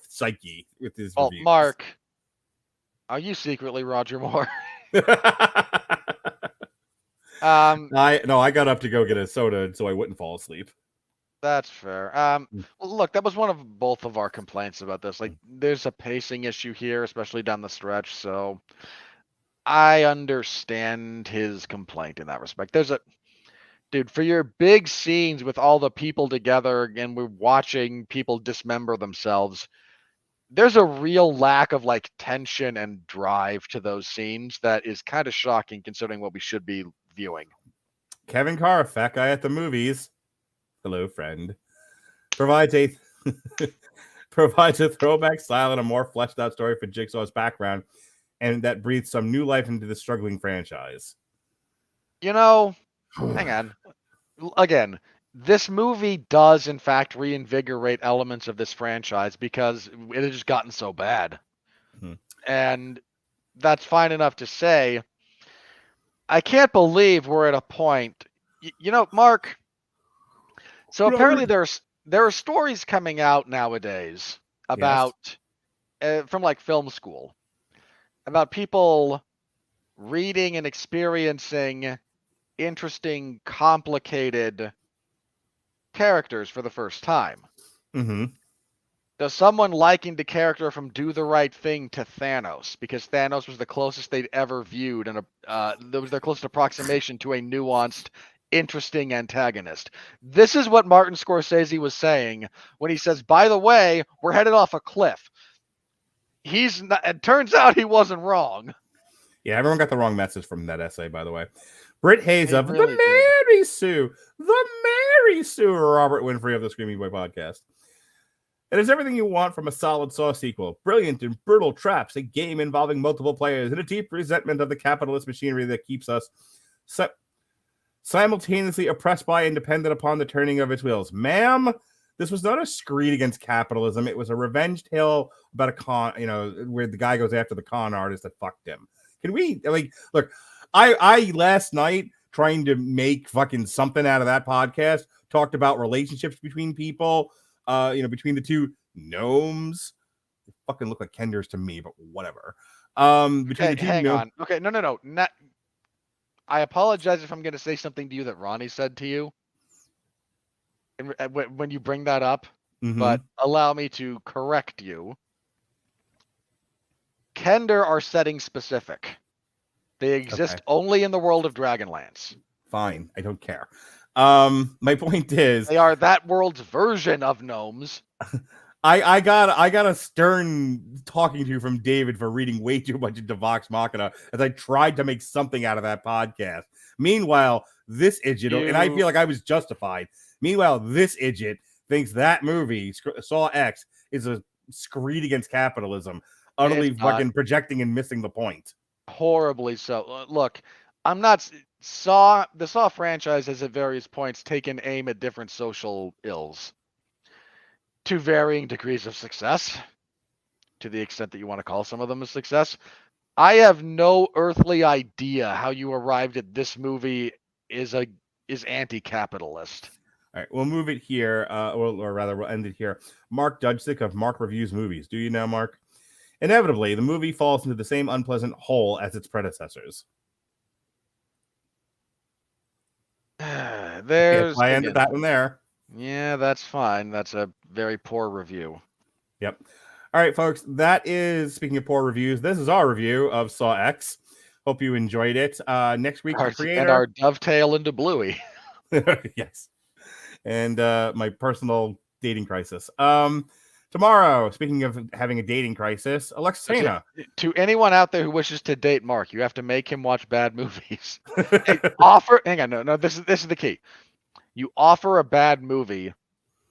psyche with his reviews. Mark, are you secretly Roger Moore? I got up to go get a soda so I wouldn't fall asleep. That's fair. Well, look, that was one of both of our complaints about this. Like, there's a pacing issue here, especially down the stretch. So I understand his complaint in that respect. Dude, for your big scenes with all the people together and we're watching people dismember themselves, there's a real lack of like tension and drive to those scenes that is kind of shocking considering what we should be viewing. Kevin Carr, fat guy at the movies. Hello, friend. Provides a throwback style and a more fleshed out story for Jigsaw's background, and that breathes some new life into the struggling franchise. You know, hang on. Again, this movie does in fact reinvigorate elements of this franchise because it has just gotten so bad. And that's fine enough to say. I can't believe we're at a point. You know, Mark. So apparently there are stories coming out nowadays about from like film school about people reading and experiencing interesting, complicated characters for the first time. Does someone likened the character from Do the Right Thing to Thanos because Thanos was the closest they'd ever viewed, and that was their closest approximation to a nuanced, interesting antagonist. This is what Martin Scorsese was saying when he says, by the way, we're headed off a cliff. It turns out he wasn't wrong. Yeah, everyone got the wrong message from that essay, by the way. Britt Hayes of really the Mary Sue, Robert Winfree of the Screaming Boy podcast. It is everything you want from a solid Saw sequel. Brilliant and brutal traps, a game involving multiple players, and a deep resentment of the capitalist machinery that keeps us simultaneously oppressed by and dependent upon the turning of its wheels. Ma'am, this was not a screed against capitalism. It was a revenge tale about a con, where the guy goes after the con artist that fucked him. Can we, look, I last night, trying to make fucking something out of that podcast, talked about relationships between people, between the two gnomes. They fucking look like Kenders to me, but whatever. Between the two hang on. Okay, no. I apologize if I'm going to say something to you that Ronnie said to you when you bring that up, but allow me to correct you. Kender are setting specific. They exist only in the world of Dragonlance. Fine, I don't care. My point is, they are that world's version of gnomes. I got a stern talking to from David for reading way too much into Vox Machina as I tried to make something out of that podcast. Meanwhile, this idiot, and I feel like I was justified. Meanwhile, this idiot thinks that movie, Saw X, is a screed against capitalism, utterly fucking projecting and missing the point. Horribly so. Look, I'm not... the Saw franchise has at various points taken aim at different social ills to varying degrees of success, to the extent that you want to call some of them a success. I have no earthly idea how you arrived at this movie is anti-capitalist. All right, we'll move it here, or rather, we'll end it here. Mark Dudzik of Mark Reviews Movies. Do you know, Mark? Inevitably, the movie falls into the same unpleasant hole as its predecessors. there's I ended again, that one there. yeah, that's fine. That's a very poor review. Yep. All right, folks. That is, speaking of poor reviews, this is our review of Saw X. Hope you enjoyed it. Next week, the creator. And our dovetail into Bluey. Yes. And my personal dating crisis. Tomorrow, speaking of having a dating crisis, Alexis Hana. To anyone out there who wishes to date Mark, you have to make him watch bad movies. Hey, hang on, no, this is the key. You offer a bad movie,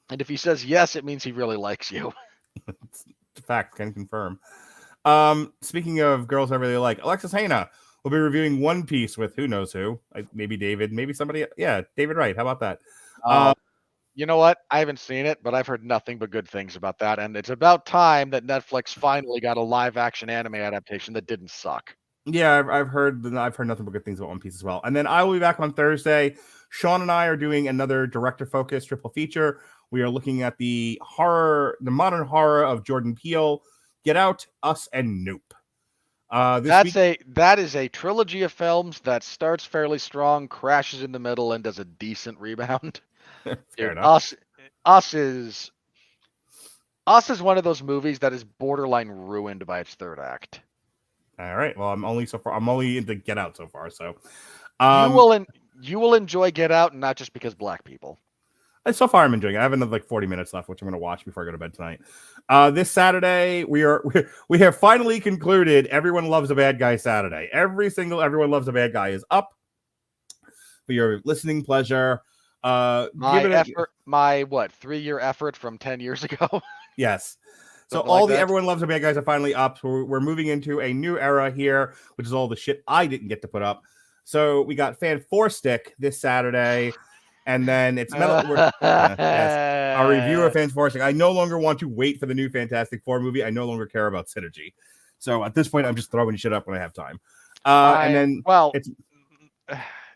and if he says yes, it means he really likes you. It's a fact, can confirm. Speaking of girls I really like, Alexis Hana will be reviewing One Piece with who knows who. Maybe David, maybe somebody. Yeah, David Wright. How about that? You know what? I haven't seen it, but I've heard nothing but good things about that, and it's about time that Netflix finally got a live-action anime adaptation that didn't suck. Yeah, I've heard nothing but good things about One Piece as well. And then I will be back on Thursday. Sean and I are doing another director-focused triple feature. We are looking at the modern horror of Jordan Peele, Get Out, Us, and Nope. That is a trilogy of films that starts fairly strong, crashes in the middle, and does a decent rebound. Fair enough. Us is one of those movies that is borderline ruined by its third act. All right. Well, I'm only into Get Out so far. So you will enjoy Get Out, and not just because black people. So far, I'm enjoying it. I have another 40 minutes left, which I'm going to watch before I go to bed tonight. This Saturday, we have finally concluded Everyone Loves a Bad Guy Saturday. Every single Everyone Loves a Bad Guy is up for your listening pleasure. My 3-year effort from 10 years ago. Yes. So Something all like the that. Everyone Loves a Bad Guys are finally up. So we're moving into a new era here, which is all the shit I didn't get to put up. So we got Fan 4 Stick this Saturday, and then it's yes, our review of Fan 4 Stick. I no longer want to wait for the new Fantastic Four movie. I no longer care about synergy. So at this point, I'm just throwing shit up when I have time.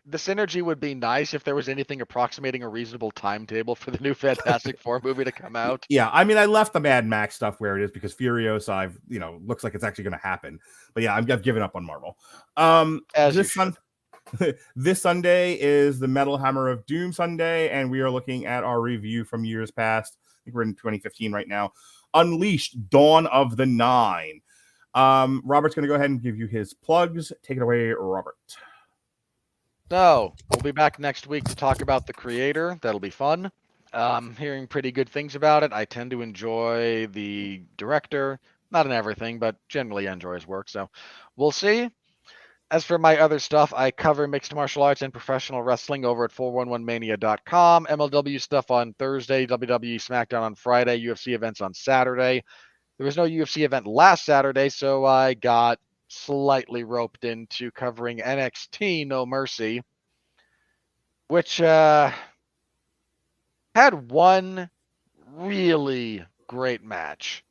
The synergy would be nice if there was anything approximating a reasonable timetable for the new Fantastic Four movie to come out. Yeah, I mean, I left the Mad Max stuff where it is because Furiosa, looks like it's actually going to happen. But yeah, I've given up on Marvel. This Sunday is the Metal Hammer of Doom Sunday, and we are looking at our review from years past. I think we're in 2015 right now. Unleashed, Dawn of the Nine. Robert's going to go ahead and give you his plugs. Take it away, Robert. So, we'll be back next week to talk about The Creator. That'll be fun. Hearing pretty good things about it. I tend to enjoy the director. Not in everything, but generally enjoy his work. So, we'll see. As for my other stuff, I cover mixed martial arts and professional wrestling over at 411mania.com. MLW stuff on Thursday, WWE SmackDown on Friday, UFC events on Saturday. There was no UFC event last Saturday, so I got slightly roped into covering NXT No Mercy, which had one really great match.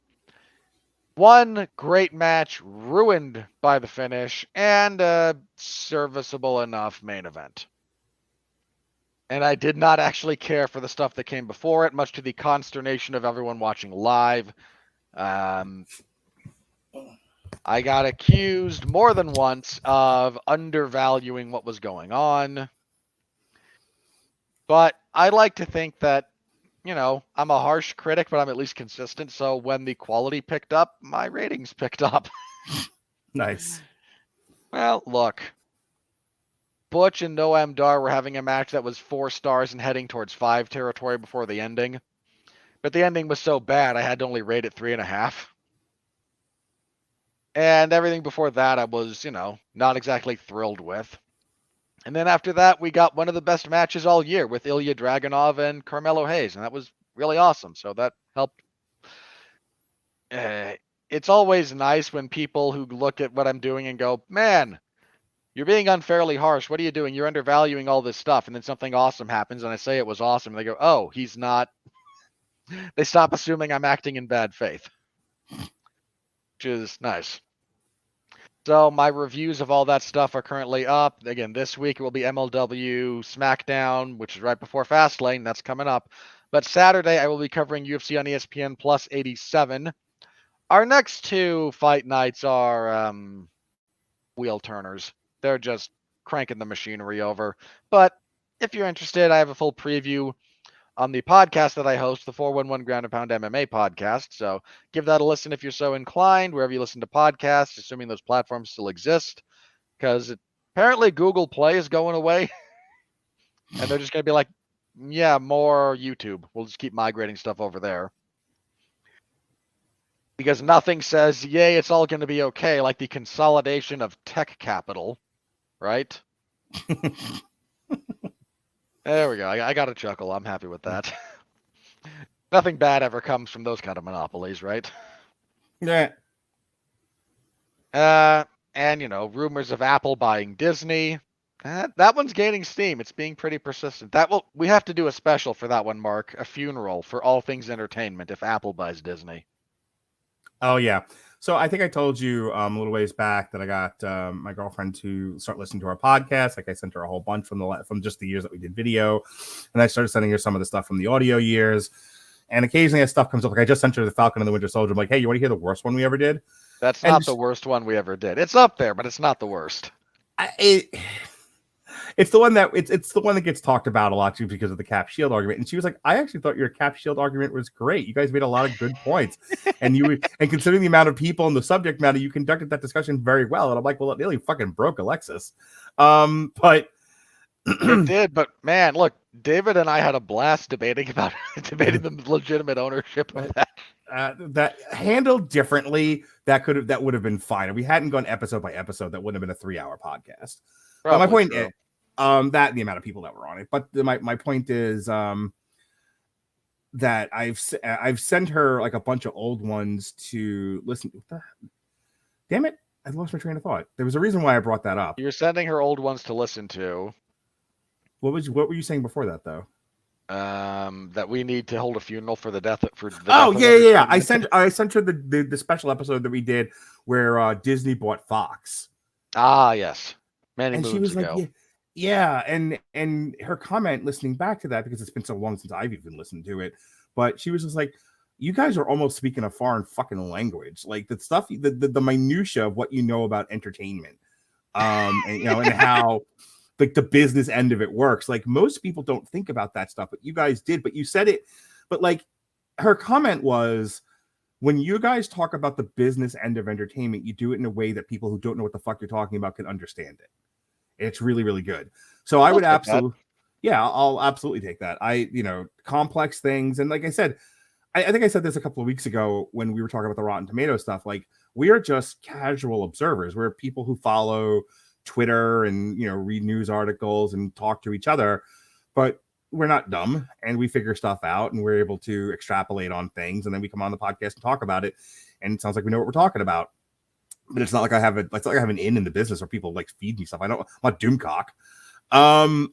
One great match ruined by the finish, and a serviceable enough main event. And I did not actually care for the stuff that came before it, much to the consternation of everyone watching live. I got accused more than once of undervaluing what was going on. But I like to think that, I'm a harsh critic, but I'm at least consistent. So when the quality picked up, my ratings picked up. Nice. Well, look. Butch and Noam Dar were having a match that was 4 stars and heading towards 5 territory before the ending. But the ending was so bad, I had to only rate it 3.5. And everything before that, I was, not exactly thrilled with. And then after that, we got one of the best matches all year with Ilya Dragunov and Carmelo Hayes, and that was really awesome. So that helped. It's always nice when people who look at what I'm doing and go, man, you're being unfairly harsh. What are you doing? You're undervaluing all this stuff. And then something awesome happens, and I say it was awesome. And they go, oh, he's not. They stop assuming I'm acting in bad faith, which is nice. So my reviews of all that stuff are currently up. Again, this week it will be MLW SmackDown, which is right before Fastlane. That's coming up. But Saturday I will be covering UFC on ESPN Plus 87. Our next 2 fight nights are wheel turners. They're just cranking the machinery over. But if you're interested, I have a full preview on the podcast that I host, the 411 Ground and Pound MMA podcast. So give that a listen if you're so inclined, wherever you listen to podcasts, assuming those platforms still exist, because apparently Google Play is going away, and they're just going to be like, yeah, more YouTube. We'll just keep migrating stuff over there. Because nothing says, yay, it's all going to be okay, like the consolidation of tech capital, right? There we go. I got a chuckle. I'm happy with that. Nothing bad ever comes from those kind of monopolies, right? Yeah. And rumors of Apple buying Disney. That one's gaining steam. It's being pretty persistent. We have to do a special for that one, Mark. A funeral for all things entertainment if Apple buys Disney. Oh yeah. So I think I told you a little ways back that I got my girlfriend to start listening to our podcast. Like I sent her a whole bunch from just the years that we did video, and I started sending her some of the stuff from the audio years. And occasionally, as stuff comes up, like I just sent her the Falcon and the Winter Soldier. I'm like, hey, you want to hear the worst one we ever did? That's not the worst one we ever did. It's up there, but it's not the worst. It's the one that it's the one that gets talked about a lot too because of the Cap Shield argument. And she was like, I actually thought your Cap Shield argument was great. You guys made a lot of good points. And considering the amount of people and the subject matter, you conducted that discussion very well. And I'm like, well, it nearly fucking broke Alexis. But it did, but man, look, David and I had a blast debating the legitimate ownership of that. That handled differently, that would have been fine. If we hadn't gone episode by episode, that wouldn't have been a 3-hour podcast. But my point is, that the amount of people that were on it. But my point is that I've sent her like a bunch of old ones to listen to. Damn it, I lost my train of thought. There was a reason why I brought that up. You're sending her old ones to listen to. What were you saying before that though? That we need to hold a funeral for the death. Yeah. I sent her the special episode that we did where Disney bought Fox. Ah, yes. Many and moons she was ago. like, yeah, and her comment listening back to that, because it's been so long since I've even listened to it, but she was just like, you guys are almost speaking a foreign fucking language, like the stuff, the minutia of what you know about entertainment, and how like the business end of it works. Like most people don't think about that stuff, but you guys did. But you said it. But like her comment was, when you guys talk about the business end of entertainment, you do it in a way that people who don't know what the fuck you're talking about can understand it. It's really, really good. So I would absolutely, I'll absolutely take that. Complex things. And like I said, I think I said this a couple of weeks ago when we were talking about the Rotten Tomato stuff. Like we are just casual observers. We're people who follow Twitter and, read news articles and talk to each other, but we're not dumb and we figure stuff out and we're able to extrapolate on things. And then we come on the podcast and talk about it. And it sounds like we know what we're talking about. But it's not like I have an in the business where people like feed me stuff. I'm not Doomcock.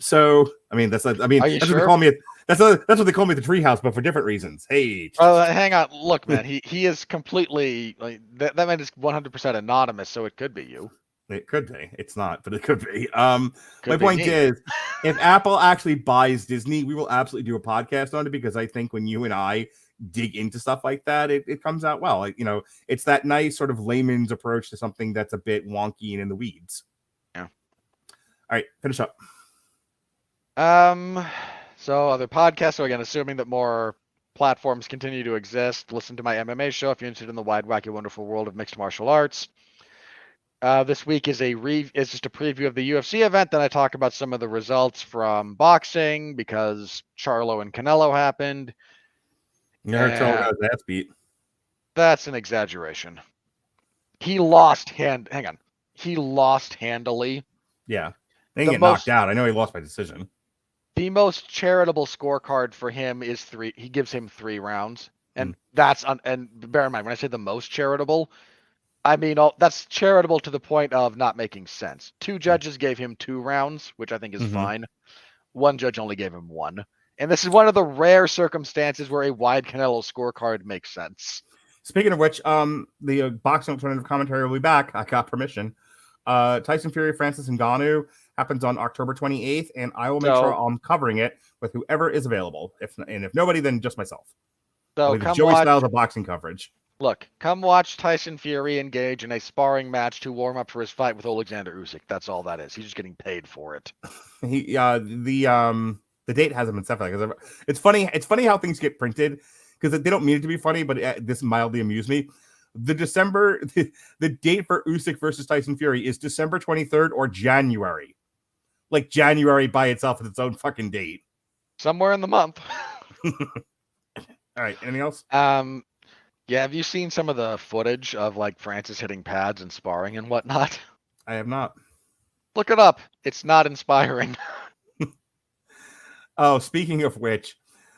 So I mean, that's what they call me. That's what they call me at the Treehouse, but for different reasons. Hey, hang on. Look, man, he is completely like that man is 100% anonymous, so it could be you. It could be. It's not, but it could be. My point is, if Apple actually buys Disney, we will absolutely do a podcast on it, because I think when you and I dig into stuff like that, it comes out well. Like, it's that nice sort of layman's approach to something that's a bit wonky and in the weeds. Yeah. All right, finish up. So other podcasts. So again, assuming that more platforms continue to exist, listen to my MMA show if you're interested in the wide, wacky, wonderful world of mixed martial arts. This week is just a preview of the UFC event. Then I talk about some of the results from boxing, because Charlo and Canelo happened. Charlo got his ass beat. That's an exaggeration. He lost He lost handily. Yeah. He didn't get knocked out. I know he lost by decision. The most charitable scorecard for him is 3. He gives him 3 rounds. And and bear in mind, when I say the most charitable, I mean, that's charitable to the point of not making sense. 2 judges gave him 2 rounds, which I think is fine. 1 judge only gave him 1. And this is one of the rare circumstances where a wide Canelo scorecard makes sense. Speaking of which, the boxing alternative commentary will be back. I got permission. Tyson Fury, Francis Ngannou happens on October 28th, and I will make sure I'm covering it with whoever is available. If nobody, then just myself. So Joey Styles of boxing coverage. Look, come watch Tyson Fury engage in a sparring match to warm up for his fight with Alexander Usyk. That's all that is. He's just getting paid for it. The date hasn't been specified because it's funny. It's funny how things get printed because they don't mean it to be funny, but this mildly amused me. The date for Usyk versus Tyson Fury is December 23rd or January. Like January by itself with its own fucking date. Somewhere in the month. All right. Anything else? Yeah, have you seen some of the footage of like Francis hitting pads and sparring and whatnot? I have not. Look it up. It's not inspiring. Oh, speaking of which,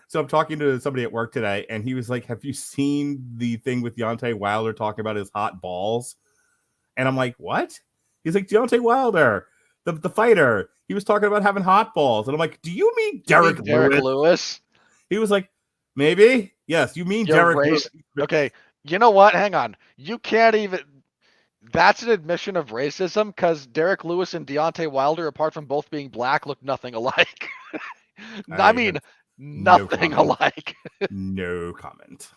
so I'm talking to somebody at work today, and he was like, "Have you seen the thing with Deontay Wilder talking about his hot balls?" And I'm like, "What?" He's like, "Deontay Wilder, the fighter. He was talking about having hot balls." And I'm like, "Do you mean Derek Lewis? He was like, "Maybe. Yes, you mean Derek Lewis." Okay, you know what? Hang on. You can't even... That's an admission of racism because Derek Lewis and Deontay Wilder, apart from both being black, look nothing alike. I mean, nothing alike. No comment.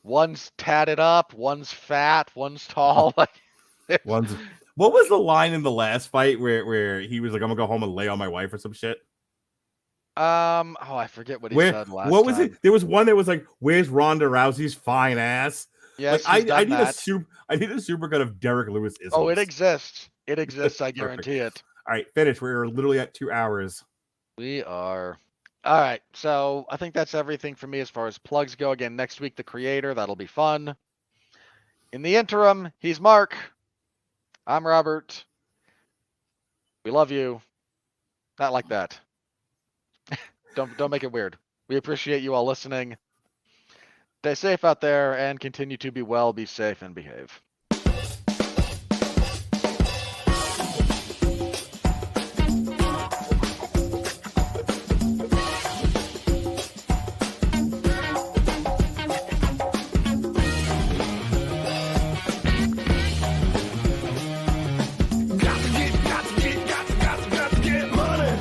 One's tatted up, one's fat, one's tall. What was the line in the last fight where he was like, "I'm gonna go home and lay on my wife" or some shit? I forget what he said last What was time. it? There was one that was like, "Where's Ronda Rousey's fine ass?" Yes, like, I need a supercut of Derek Lewis. Oh, it exists. It exists. I guarantee it. All right, finish. We're literally at 2 hours. We are. All right. So I think that's everything for me as far as plugs go. Again, next week, The Creator. That'll be fun. In the interim, he's Mark. I'm Robert. We love you. Not like that. Don't make it weird. We appreciate you all listening. Stay safe out there and continue to be well, be safe, and behave.